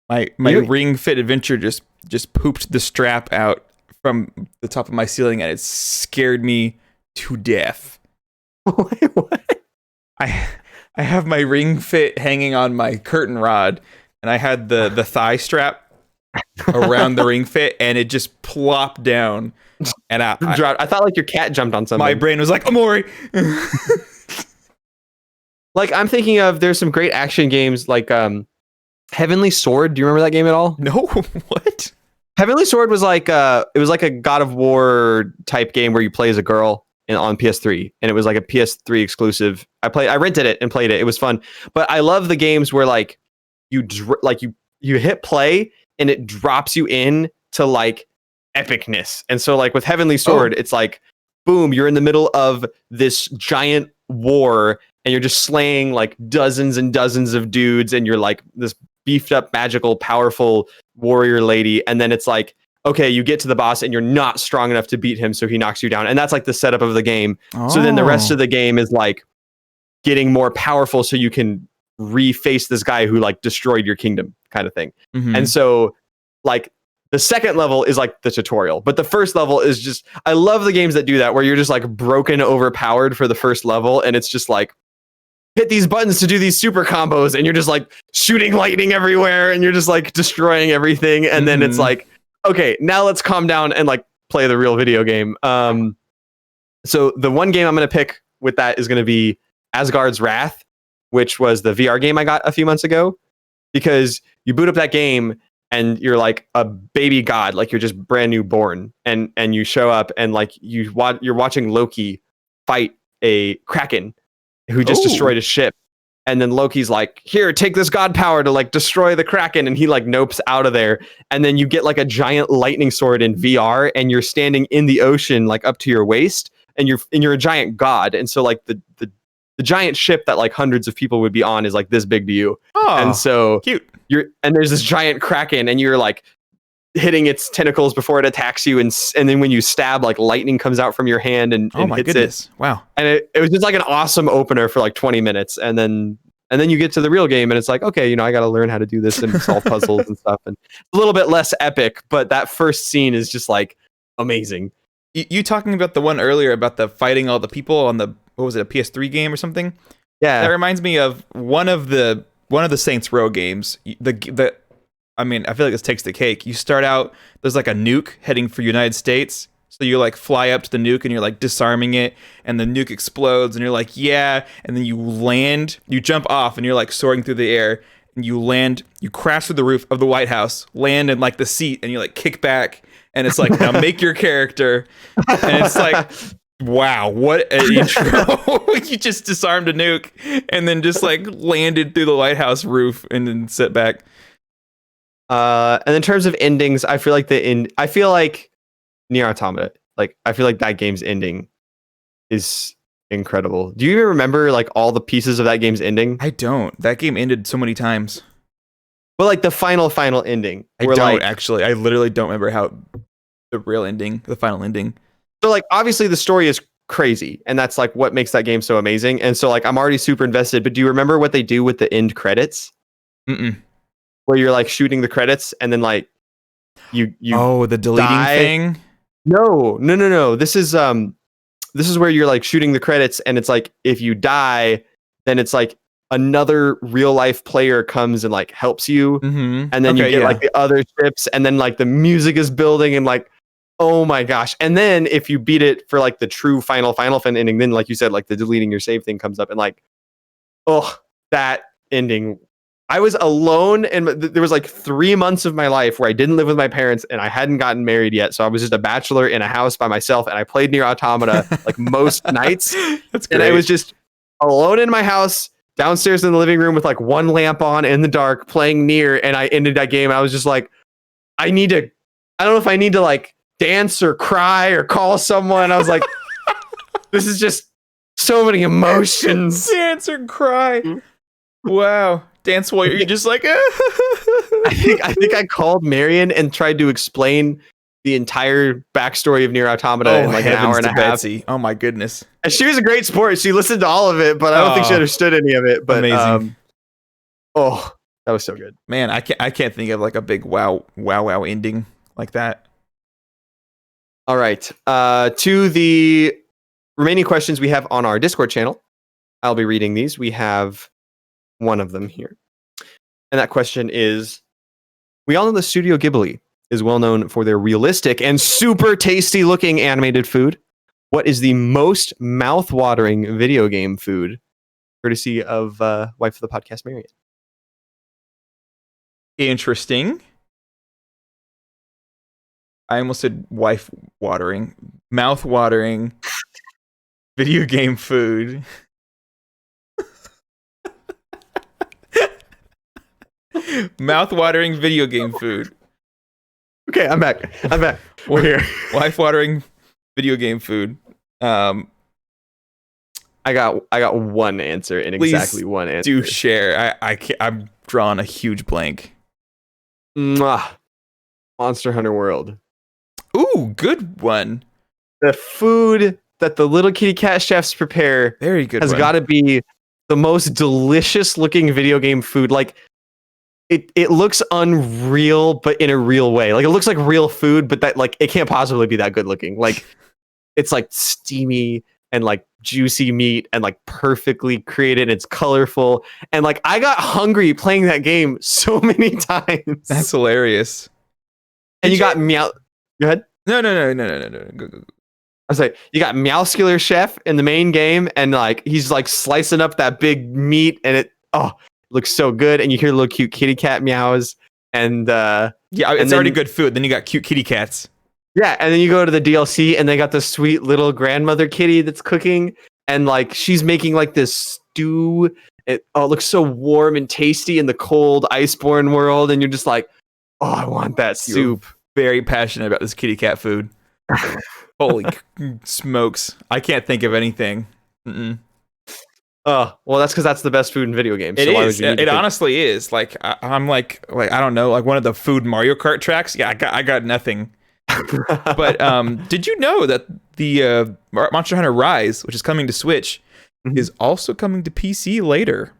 My Ring Fit adventure just pooped the strap out from the top of my ceiling and it scared me to death. Wait, what? I have my Ring Fit hanging on my curtain rod, and I had the thigh strap around the Ring Fit, and it just plopped down. And I thought like your cat jumped on something. My brain was like, Amori. Like I'm thinking of, there's some great action games like Heavenly Sword. Do you remember that game at all? No, what? Heavenly Sword was like it was like a God of War type game where you play as a girl on PS3, and it was like a PS3 exclusive. I rented it and played it. It was fun. But I love the games where like you hit play and it drops you in to like epicness. And so like with Heavenly Sword, it's like boom, you're in the middle of this giant war and you're just slaying like dozens and dozens of dudes, and you're like this beefed up, magical, powerful warrior lady. And then it's like, okay, you get to the boss and you're not strong enough to beat him, so he knocks you down. And that's like the setup of the game. So then the rest of the game is like getting more powerful so you can reface this guy who like destroyed your kingdom kind of thing. Mm-hmm. And so like the second level is like the tutorial, but the first level is just, I love the games that do that, where you're just like broken, overpowered for the first level. And it's just like, hit these buttons to do these super combos, and you're just like shooting lightning everywhere and you're just like destroying everything. And then it's like, okay, now let's calm down and like play the real video game. So the one game I'm going to pick with that is going to be Asgard's Wrath, which was the VR game I got a few months ago, because you boot up that game and you're like a baby god, like you're just brand new born, and you show up and like you're watching Loki fight a Kraken who just destroyed a ship. And then Loki's like, here, take this god power to like destroy the Kraken. And he like nopes out of there. And then you get like a giant lightning sword in VR, and you're standing in the ocean, like up to your waist, and you're a giant god. And so like the giant ship that like hundreds of people would be on is like this big to you. Oh, and so cute. And there's this giant Kraken, and you're like hitting its tentacles before it attacks you, and then when you stab, like lightning comes out from your hand and oh my hits goodness. it. Wow. And it was just like an awesome opener for like 20 minutes, and then you get to the real game and it's like, okay, I got to learn how to do this and solve puzzles and stuff, and a little bit less epic, but that first scene is just like amazing. You talking about the one earlier about the fighting all the people on the, what was it, a PS3 game or something? Yeah, that reminds me of one of the Saints Row games. I mean, I feel like this takes the cake. You start out, there's like a nuke heading for United States. So you like fly up to the nuke and you're like disarming it, and the nuke explodes and you're like, yeah. And then you land, you jump off and you're like soaring through the air, and you land, you crash through the roof of the White House, land in like the seat, and you like kick back, and it's like, now make your character. And it's like, wow, what an intro. You just disarmed a nuke and then just like landed through the White House roof and then sit back. And in terms of endings, I feel like Nier Automata, like I feel like that game's ending is incredible. Do you even remember like all the pieces of that game's ending? I don't. That game ended so many times. But like the final ending. I don't actually. I literally don't remember how the final ending. So like obviously the story is crazy, and that's like what makes that game so amazing. And so like I'm already super invested. But do you remember what they do with the end credits? Mm-mm. Where you're like shooting the credits and then like you the deleting thing? No. This is where you're like shooting the credits, and it's like if you die, then it's like another real life player comes and like helps you, and then you get like the other ships, and then like the music is building, and like, oh my gosh. And then if you beat it for like the true final ending, then like you said, like the deleting your save thing comes up, and like, oh, that ending. I was alone, and there was like 3 months of my life where I didn't live with my parents and I hadn't gotten married yet. So I was just a bachelor in a house by myself, and I played Nier Automata like most nights. That's great. And I was just alone in my house, downstairs in the living room with like one lamp on in the dark, playing Nier. And I ended that game. And I was just like, I don't know if I need to like dance or cry or call someone. I was like, this is just so many emotions. Dance or cry. Wow. Dance while you're just like, I think I called Marion and tried to explain the entire backstory of Nier Automata in like an hour and a half. Betsy. Oh my goodness. And she was a great sport. She listened to all of it, but I don't think she understood any of it. But amazing. Oh, that was so good. Man, I can't think of like a big wow ending like that. All right. To the remaining questions we have on our Discord channel, I'll be reading these. We have one of them here. And that question is, we all know the Studio Ghibli is well known for their realistic and super tasty looking animated food. What is the most mouth-watering video game food? Courtesy of wife of the podcast, Marion. Interesting. I almost said wife-watering. Mouth-watering video game food. Mouth-watering video game food. Okay, I'm back. We're here. Life-watering video game food. I got one answer and exactly one answer. Do share. I'm drawing a huge blank. Mwah. Monster Hunter World. Ooh, good one. The food that the little kitty cat chefs prepare very good has got to be the most delicious looking video game food. Like it looks unreal, but in a real way. Like it looks like real food, but that like it can't possibly be that good looking. Like it's like steamy and like juicy meat and like perfectly created. It's colorful. And like I got hungry playing that game so many times. That's hilarious. And you got meow. Go ahead. No. Go. I was like, you got Meowscular Chef in the main game, and like he's like slicing up that big meat, and it looks so good. And you hear little cute kitty cat meows, and it's already good food. Then you got cute kitty cats. Yeah, and then you go to the DLC, and they got the sweet little grandmother kitty that's cooking, and like she's making like this stew. It looks so warm and tasty in the cold Iceborne world, and you're just like, oh, I want that soup. Very passionate about this kitty cat food. Holy smokes. I can't think of anything. Mm-mm. Oh, well, that's because that's the best food in video games. It is. It honestly is. Like, I'm like, I don't know, like one of the food Mario Kart tracks. Yeah, I got nothing. But did you know that the Monster Hunter Rise, which is coming to Switch, is also coming to PC later?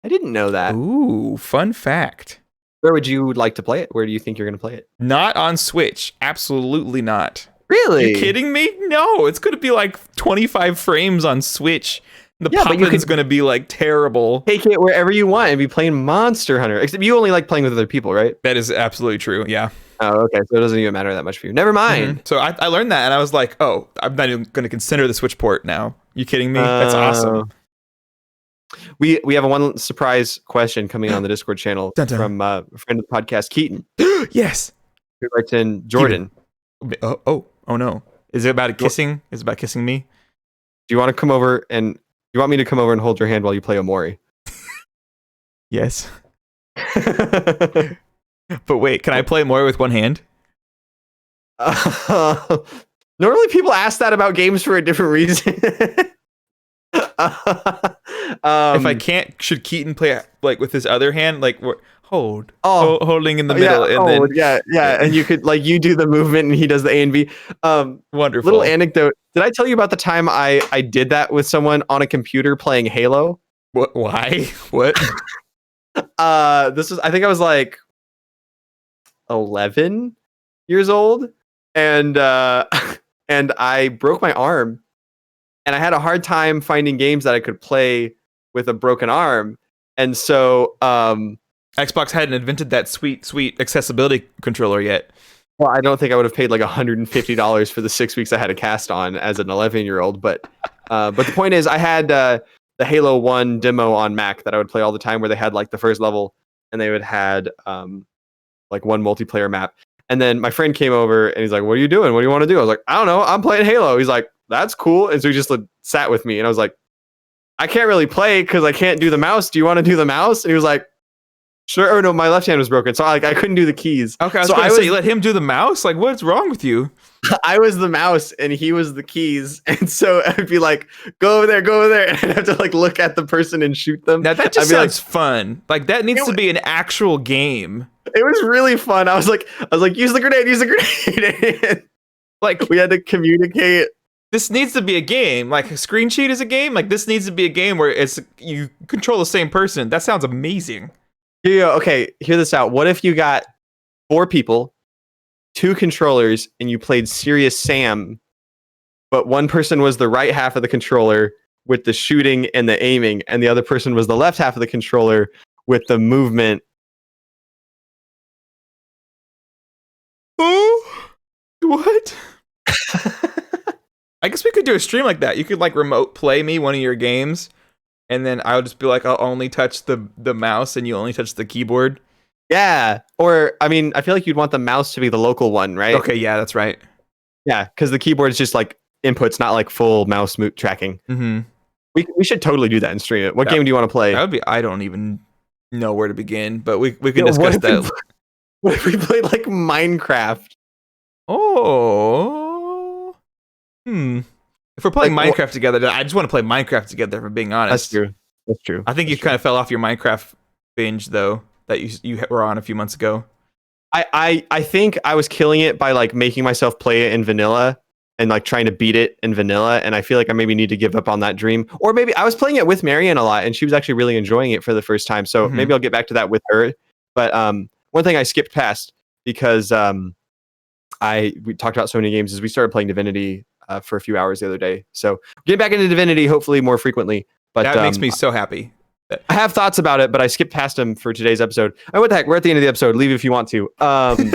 I didn't know that. Ooh, fun fact. Where would you like to play it? Where do you think you're going to play it? Not on Switch. Absolutely not. Really? Are you kidding me? No, it's going to be like 25 frames on Switch. The poppin's going to be like terrible. Take it wherever you want and be playing Monster Hunter. Except you only like playing with other people, right? That is absolutely true. Yeah. Oh, okay. So it doesn't even matter that much for you. Never mind. Mm-hmm. So I learned that and I was like, oh, I'm not even going to consider the Switch port now. You kidding me? That's awesome. We have a one surprise question coming on the Discord channel from a friend of the podcast, Keaton. Yes. Who writes in, Jordan. Oh no. Is it about kissing? Is it about kissing me? Do you want to come over and you want me to come over and hold your hand while you play Omori? Yes. But wait, can I play Omori with one hand? Normally people ask that about games for a different reason. If I can't, should Keaton play like with his other hand, like holding in the middle, and you could like you do the movement and he does the A and B. Wonderful. Little anecdote. Did I tell you about the time I did that with someone on a computer playing Halo? What? Why? What? This was, I think I was like 11 years old, and and I broke my arm. And I had a hard time finding games that I could play with a broken arm. And so, Xbox hadn't invented that sweet accessibility controller yet. well, I don't think I would have paid like $150 for the 6 weeks I had a cast on as an 11-year-old. But the point is, I had the Halo 1 demo on Mac that I would play all the time, where they had like the first level, and they would had like one multiplayer map. And then my friend came over and he's like, "What are you doing? What do you want to do?" I was like, "I don't know. I'm playing Halo." He's like, "That's cool." And so he just like, sat with me, and I was like, "I can't really play because I can't do the mouse. Do you want to do the mouse?" And he was like, "Sure." Or no, my left hand was broken, so I couldn't do the keys. Okay, so I was say, you let him do the mouse? Like, what's wrong with you? I was the mouse and he was the keys, and so I'd be like, "Go over there," and I'd have to like look at the person and shoot them. Now that just I'd be sounds fun. Like that needs to be an actual game. It was really fun. I was like, use the grenade. Like we had to communicate. This needs to be a game. Like a Screen Sheet is a game. Like this needs to be a game where it's you control the same person. That sounds amazing. Here you go. Okay, hear this out. What if you got 4 people, 2 controllers, and you played Serious Sam, but one person was the right half of the controller with the shooting and the aiming, and the other person was the left half of the controller with the movement. Oh, what? I guess we could do a stream like that. You could like remote play me one of your games, and then I would just be like, I'll only touch the mouse and you only touch the keyboard. Yeah. Or, I mean, I feel like you'd want the mouse to be the local one, right? Okay, yeah, that's right. Yeah, because the keyboard is just like inputs, not like full mouse tracking. Mm-hmm. We should totally do that and stream it. What game do you want to play? That would be, I don't even know where to begin, but we can discuss that. What if we played like Minecraft? Oh. If we're playing Minecraft together, I just want to play Minecraft together, if I'm being honest. That's true. I think you kind of fell off your Minecraft binge, though, that you were on a few months ago. I think I was killing it by like making myself play it in vanilla and like trying to beat it in vanilla, and I feel like I maybe need to give up on that dream. Or maybe I was playing it with Marianne a lot, and she was actually really enjoying it for the first time. So maybe I'll get back to that with her. But one thing I skipped past because we talked about so many games is we started playing Divinity for a few hours the other day. So getting back into Divinity hopefully more frequently. But that makes me so happy. I have thoughts about it, but I skipped past them for today's episode. Oh, what the heck? We're at the end of the episode. Leave if you want to. Leave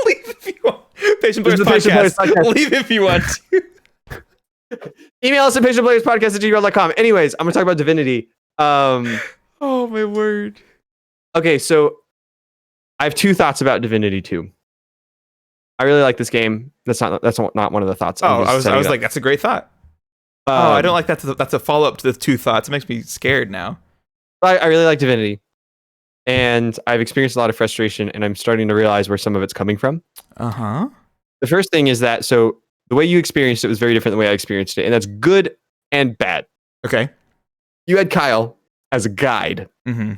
if you want. Patient Players Podcast. Leave if you want to. Email us at patientplayerspodcast@gmail.com. Anyways, I'm going to talk about Divinity. Oh, my word. Okay, so I have 2 thoughts about Divinity 2. I really like this game. That's not one of the thoughts. Oh, I was like, that's a great thought. I don't like that. That's a follow-up to the 2 thoughts. It makes me scared now. I really like Divinity, and I've experienced a lot of frustration, and I'm starting to realize where some of it's coming from. Uh-huh. The first thing is that, so the way you experienced it was very different than the way I experienced it, and that's good and bad. Okay. You had Kyle as a guide. Mm-hmm.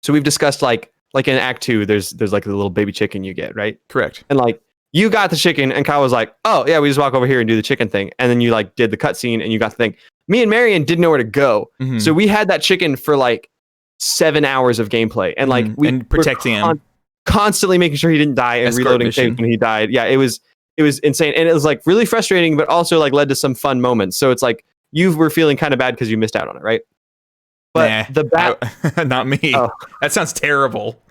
So we've discussed like in Act 2, there's like the little baby chicken you get, right? Correct. And like you got the chicken, and Kyle was like, "Oh yeah, we just walk over here and do the chicken thing." And then you like did the cutscene, and you got the thing. Me and Marion didn't know where to go, so we had that chicken for like 7 hours of gameplay, and like we protecting him, constantly making sure he didn't die and reloading things when he died. Yeah, it was insane, and it was like really frustrating, but also like led to some fun moments. So it's like you were feeling kind of bad because you missed out on it, right? But the bad, not me. Oh. That sounds terrible.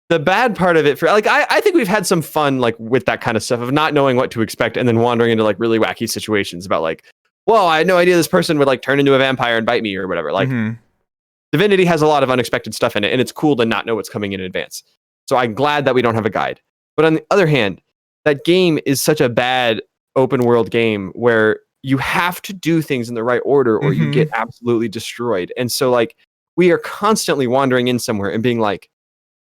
The bad part of it, for like, I think we've had some fun like with that kind of stuff of not knowing what to expect and then wandering into like really wacky situations about like, whoa, I had no idea this person would like turn into a vampire and bite me or whatever. Like, Divinity has a lot of unexpected stuff in it, and it's cool to not know what's coming in advance. So I'm glad that we don't have a guide. But on the other hand, that game is such a bad open world game where you have to do things in the right order or you get absolutely destroyed. And so like we are constantly wandering in somewhere and being like,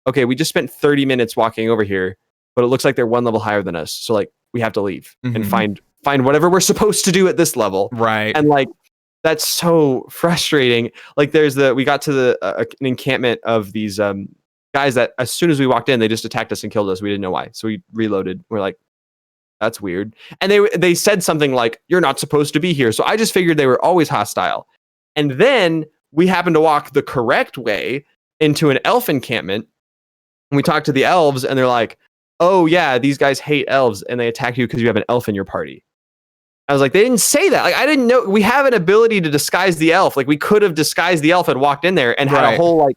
okay, we just spent 30 minutes walking over here, but it looks like they're one level higher than us. So like we have to leave and find whatever we're supposed to do at this level. Right. And like, that's so frustrating. Like we got to an encampment of these guys that as soon as we walked in, they just attacked us and killed us. We didn't know why. So we reloaded. We're like, that's weird. And they said something like, "You're not supposed to be here." So I just figured they were always hostile. And then we happened to walk the correct way into an elf encampment. And we talked to the elves, and they're like, "Oh yeah, these guys hate elves, and they attack you because you have an elf in your party." I was like, they didn't say that. Like, I didn't know. We have an ability to disguise the elf. Like, we could have disguised the elf and walked in there and had a whole like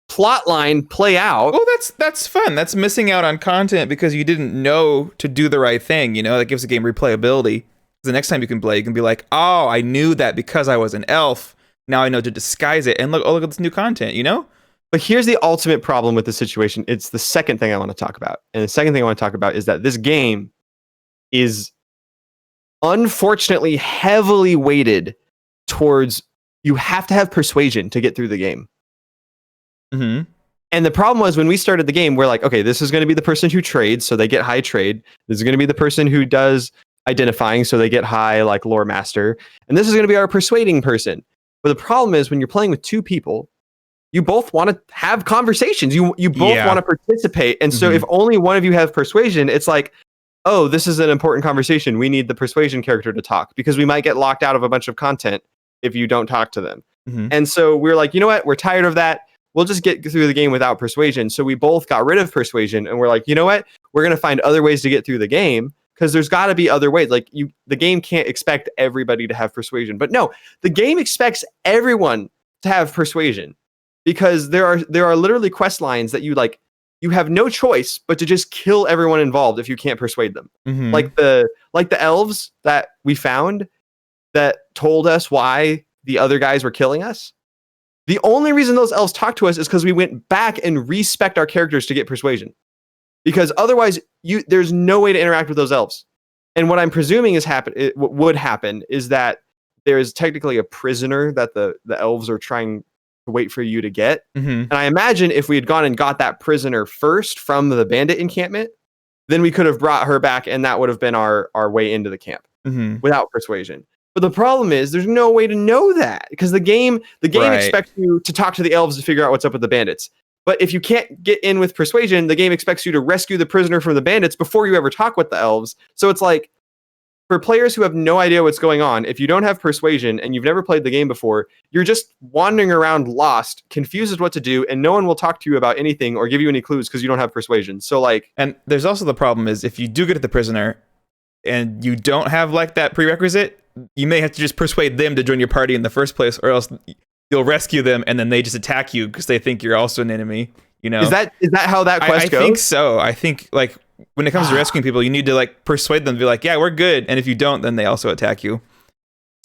plot line play out. Well, that's fun. That's missing out on content because you didn't know to do the right thing. You know, that gives the game replayability. The next time you can play, you can be like, oh, I knew that because I was an elf. Now I know to disguise it. And look at this new content, you know? But here's the ultimate problem with the situation. It's the second thing I want to talk about. And the second thing I want to talk about is that this game is unfortunately heavily weighted towards you have to have persuasion to get through the game. Mm-hmm. And the problem was when we started the game, we're like, okay, this is going to be the person who trades, so they get high trade. This is going to be the person who does identifying, so they get high like lore master. And this is going to be our persuading person. But the problem is when you're playing with two people, you both want to have conversations. You both want to participate. And so if only one of you has persuasion, it's like, oh, this is an important conversation. We need the persuasion character to talk because we might get locked out of a bunch of content if you don't talk to them. And so we're like, you know what? We're tired of that. We'll just get through the game without persuasion. So we both got rid of persuasion and we're like, you know what? We're going to find other ways to get through the game because there's got to be other ways. Like the game can't expect everybody to have persuasion. But no, the game expects everyone to have persuasion because there are literally quest lines that you have no choice but to just kill everyone involved if you can't persuade them. Like the elves that we found that told us why the other guys were killing us. The only reason those elves talked to us is because we went back and respect our characters to get persuasion. Because otherwise, there's no way to interact with those elves. And what I'm presuming what would happen is that there is technically a prisoner that the elves are trying to wait for you to get. And I imagine if we had gone and got that prisoner first from the bandit encampment, then we could have brought her back, and that would have been our way into the camp without persuasion. But the problem is there's no way to know that because the game expects you to talk to the elves to figure out what's up with the bandits. But if you can't get in with persuasion, the game expects you to rescue the prisoner from the bandits before you ever talk with the elves. So it's like for players who have no idea what's going on, if you don't have persuasion and you've never played the game before, you're just wandering around lost, confused as what to do, and no one will talk to you about anything or give you any clues because you don't have persuasion. So like, and there's also the problem is if you do get at the prisoner and you don't have like that prerequisite, you may have to just persuade them to join your party in the first place, or else you'll rescue them and then they just attack you because they think you're also an enemy. You know, is that how that quest goes? I think so. I think like when it comes to rescuing people, you need to like persuade them to be like, yeah, we're good. And if you don't, then they also attack you.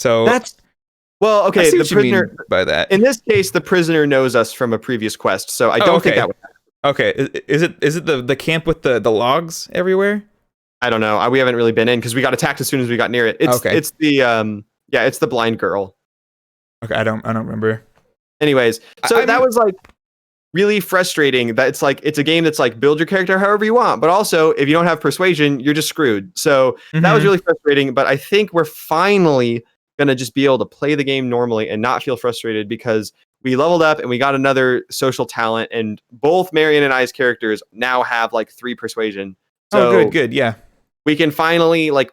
So that's okay. The prisoner by that in this case, the prisoner knows us from a previous quest, so I don't think that would happen. Okay, is it the camp with the logs everywhere? I don't know. We haven't really been in because we got attacked as soon as we got near it. It's the it's the blind girl. Okay, I don't remember. Anyways, so that was like really frustrating. That it's a game that's like build your character however you want, but also if you don't have persuasion, you're just screwed. So that was really frustrating. But I think we're finally gonna just be able to play the game normally and not feel frustrated because we leveled up and we got another social talent, and both Marion and I's characters now have like 3 persuasion. So good, yeah. We can finally like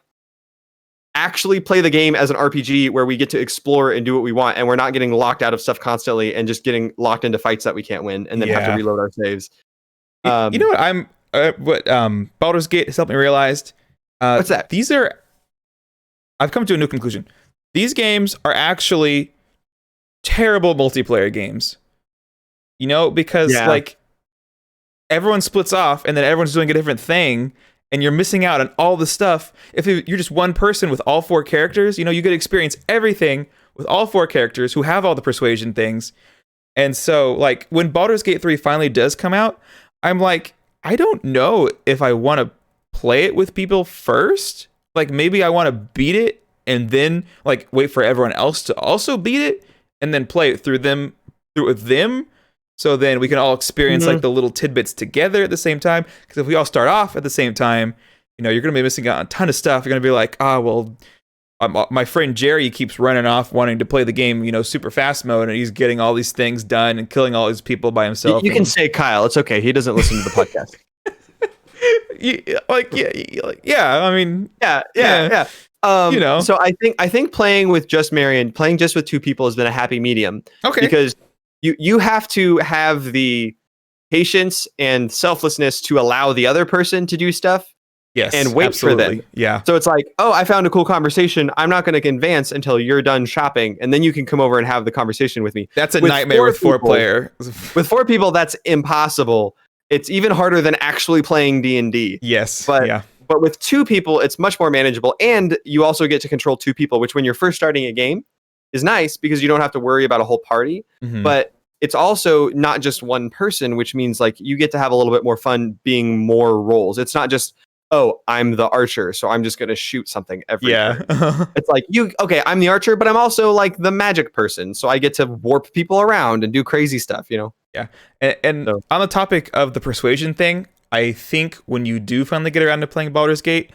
actually play the game as an RPG where we get to explore and do what we want, and we're not getting locked out of stuff constantly and just getting locked into fights that we can't win and then have to reload our saves. You know what Baldur's Gate has helped me realize? What's that? I've come to a new conclusion. These games are actually terrible multiplayer games. You know, because like everyone splits off and then everyone's doing a different thing. And you're missing out on all the stuff. If you're just one person with all 4 characters, you know, you get to experience everything with all 4 characters who have all the persuasion things. And so, like, when Baldur's Gate 3 finally does come out, I'm like, I don't know if I want to play it with people first. Like, maybe I want to beat it and then, like, wait for everyone else to also beat it and then play it through with them. So then we can all experience like the little tidbits together at the same time. Because if we all start off at the same time, you know, you're going to be missing out on a ton of stuff. You're going to be like, my friend Jerry keeps running off wanting to play the game, you know, super fast mode. And he's getting all these things done and killing all these people by himself. You can say Kyle. It's okay. He doesn't listen to the podcast. You know, so I think playing with just Marion, playing just with 2 people has been a happy medium. Okay. Because you have to have the patience and selflessness to allow the other person to do stuff. Yes, and wait absolutely. for them. Yeah. So it's like, oh, I found a cool conversation. I'm not going to advance until you're done shopping, and then you can come over and have the conversation with me. That's a nightmare with 4 player. With 4 people, that's impossible. It's even harder than actually playing D&D. Yes. But with 2 people, it's much more manageable, and you also get to control 2 people, which when you're first starting a game is nice because you don't have to worry about a whole party. Mhm. But it's also not just one person, which means like you get to have a little bit more fun being more roles. It's not just, oh, I'm the archer, so I'm just going to shoot something every turn. It's like, I'm the archer, but I'm also like the magic person, so I get to warp people around and do crazy stuff, Yeah. And So- on the topic of the persuasion thing, I think when you do finally get around to playing Baldur's Gate,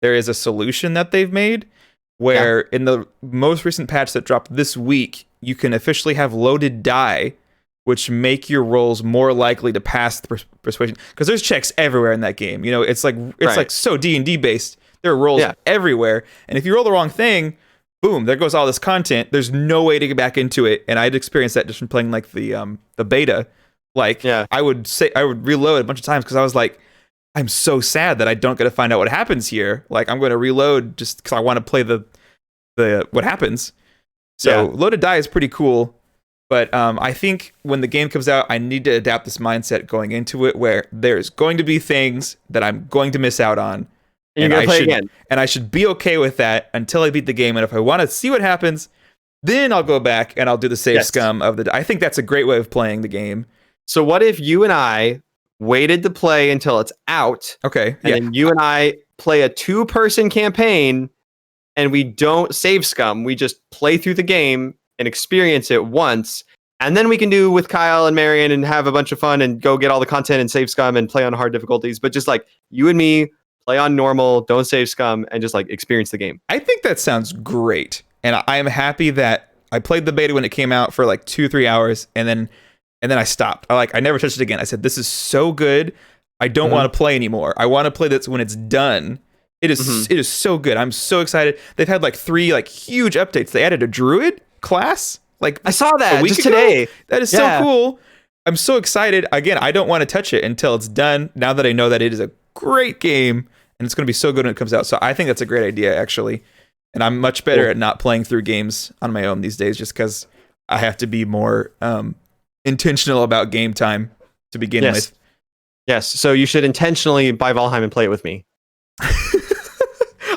there is a solution that they've made where in the most recent patch that dropped this week, you can officially have loaded die, which make your rolls more likely to pass the persuasion, because there's checks everywhere in that game. It's like so D&D based. There are rolls everywhere, and if you roll the wrong thing, boom, there goes all this content. There's no way to get back into it, and I'd experienced that just from playing like the beta. I would reload a bunch of times because I was like, I'm so sad that I don't get to find out what happens here. Like, I'm going to reload just because I want to play the what happens. So loaded die is pretty cool. But I think when the game comes out, I need to adapt this mindset going into it where there's going to be things that I'm going to miss out on. And you're going to play again. And I should be okay with that until I beat the game. And if I want to see what happens, then I'll go back and I'll do the save scum of the... I think that's a great way of playing the game. So what if you and I waited to play until it's out? Okay. And then you and I play a 2-person campaign and we don't save scum. We just play through the game and experience it once, and then we can do with Kyle and Marion and have a bunch of fun and go get all the content and save scum and play on hard difficulties. But just like you and me, play on normal, don't save scum, and just like experience the game. I think that sounds great, and I am happy that I played the beta when it came out for like 2-3 hours, and then I stopped. I never touched it again. I said, this is so good. I don't want to play anymore. I want to play this when it's done. It is so good. I'm so excited. They've had like 3 like huge updates. They added a druid class. Like, I saw that just ago. today. That is so cool. I'm so excited. Again, I don't want to touch it until it's done. Now that I know that it is a great game and it's going to be so good when it comes out. So I think that's a great idea, actually. And I'm much better at not playing through games on my own these days, just because I have to be more intentional about game time to begin with. Yes. So you should intentionally buy Valheim and play it with me.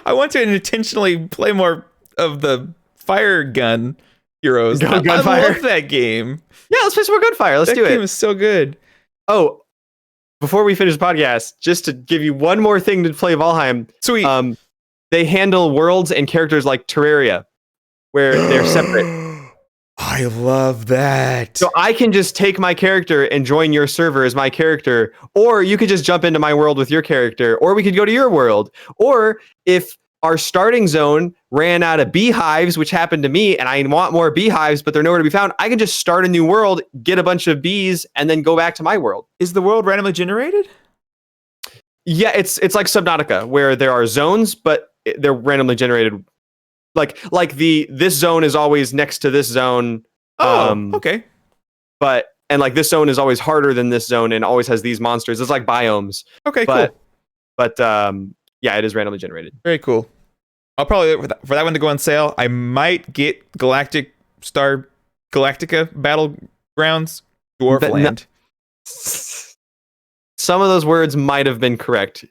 I want to intentionally play more of the fire gun heroes. Gunfire. I love that game. Yeah, let's play some more Gunfire. Let's do it. That game is so good. Oh, before we finish the podcast, just to give you one more thing to play Valheim. Sweet. They handle worlds and characters like Terraria, where they're separate. I love that. So I can just take my character and join your server as my character, or you could just jump into my world with your character, or we could go to your world. Or if our starting zone ran out of beehives, which happened to me, and I want more beehives, but they're nowhere to be found, I can just start a new world, get a bunch of bees, and then go back to my world. Is the world randomly generated? Yeah, it's like Subnautica, where there are zones, but they're randomly generated. Like this zone is always next to this zone. Okay. And like this zone is always harder than this zone and always has these monsters. It's like biomes. Okay, cool. But yeah, it is randomly generated. Very cool. I'll probably wait for that one to go on sale. I might get Galactica Battlegrounds Dwarfland. Some of those words might have been correct.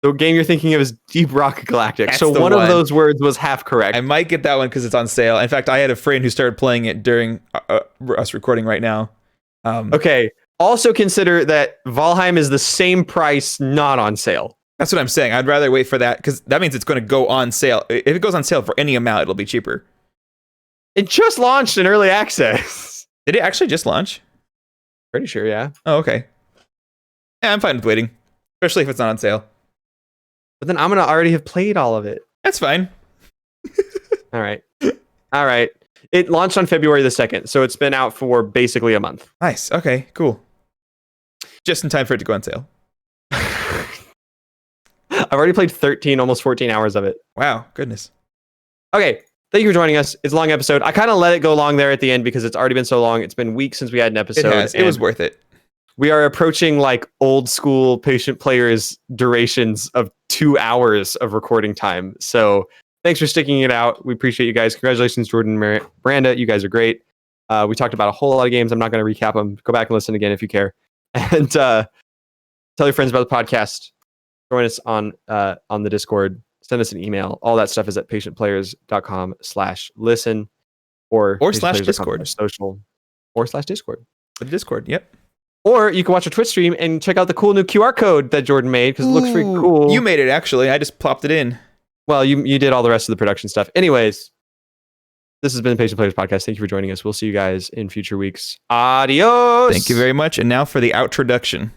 The game you're thinking of is Deep Rock Galactic. That's so one of those words was half correct. I might get that one because it's on sale. In fact, I had a friend who started playing it during us recording right now. Okay. Also consider that Valheim is the same price, not on sale. That's what I'm saying. I'd rather wait for that because that means it's going to go on sale. If it goes on sale for any amount, it'll be cheaper. It just launched in early access. Did it actually just launch? Pretty sure, yeah. Oh, okay. Yeah, I'm fine with waiting, especially if it's not on sale. But then I'm going to already have played all of it. That's fine. All right. It launched on February the 2nd, so it's been out for basically a month. Nice. Okay, cool. Just in time for it to go on sale. I've already played 13, almost 14 hours of it. Wow, goodness. Okay, thank you for joining us. It's a long episode. I kind of let it go long there at the end because it's already been so long. It's been weeks since we had an episode. It was worth it. we are approaching like old school patient players durations of 2 hours of recording time. So thanks for sticking it out. We appreciate you guys. Congratulations, Jordan, Miranda. You guys are great. We talked about a whole lot of games. I'm not going to recap them. Go back and listen again if you care. And tell your friends about the podcast. Join us on the Discord. Send us an email. All that stuff is at patientplayers.com/listen or /Discord. Social or /Discord. The Discord, yep. Or you can watch our Twitch stream and check out the cool new QR code that Jordan made because it looks pretty cool. You made it, actually. I just plopped it in. Well, you did all the rest of the production stuff. Anyways, this has been the Patient Players Podcast. Thank you for joining us. We'll see you guys in future weeks. Adios. Thank you very much. And now for the outroduction.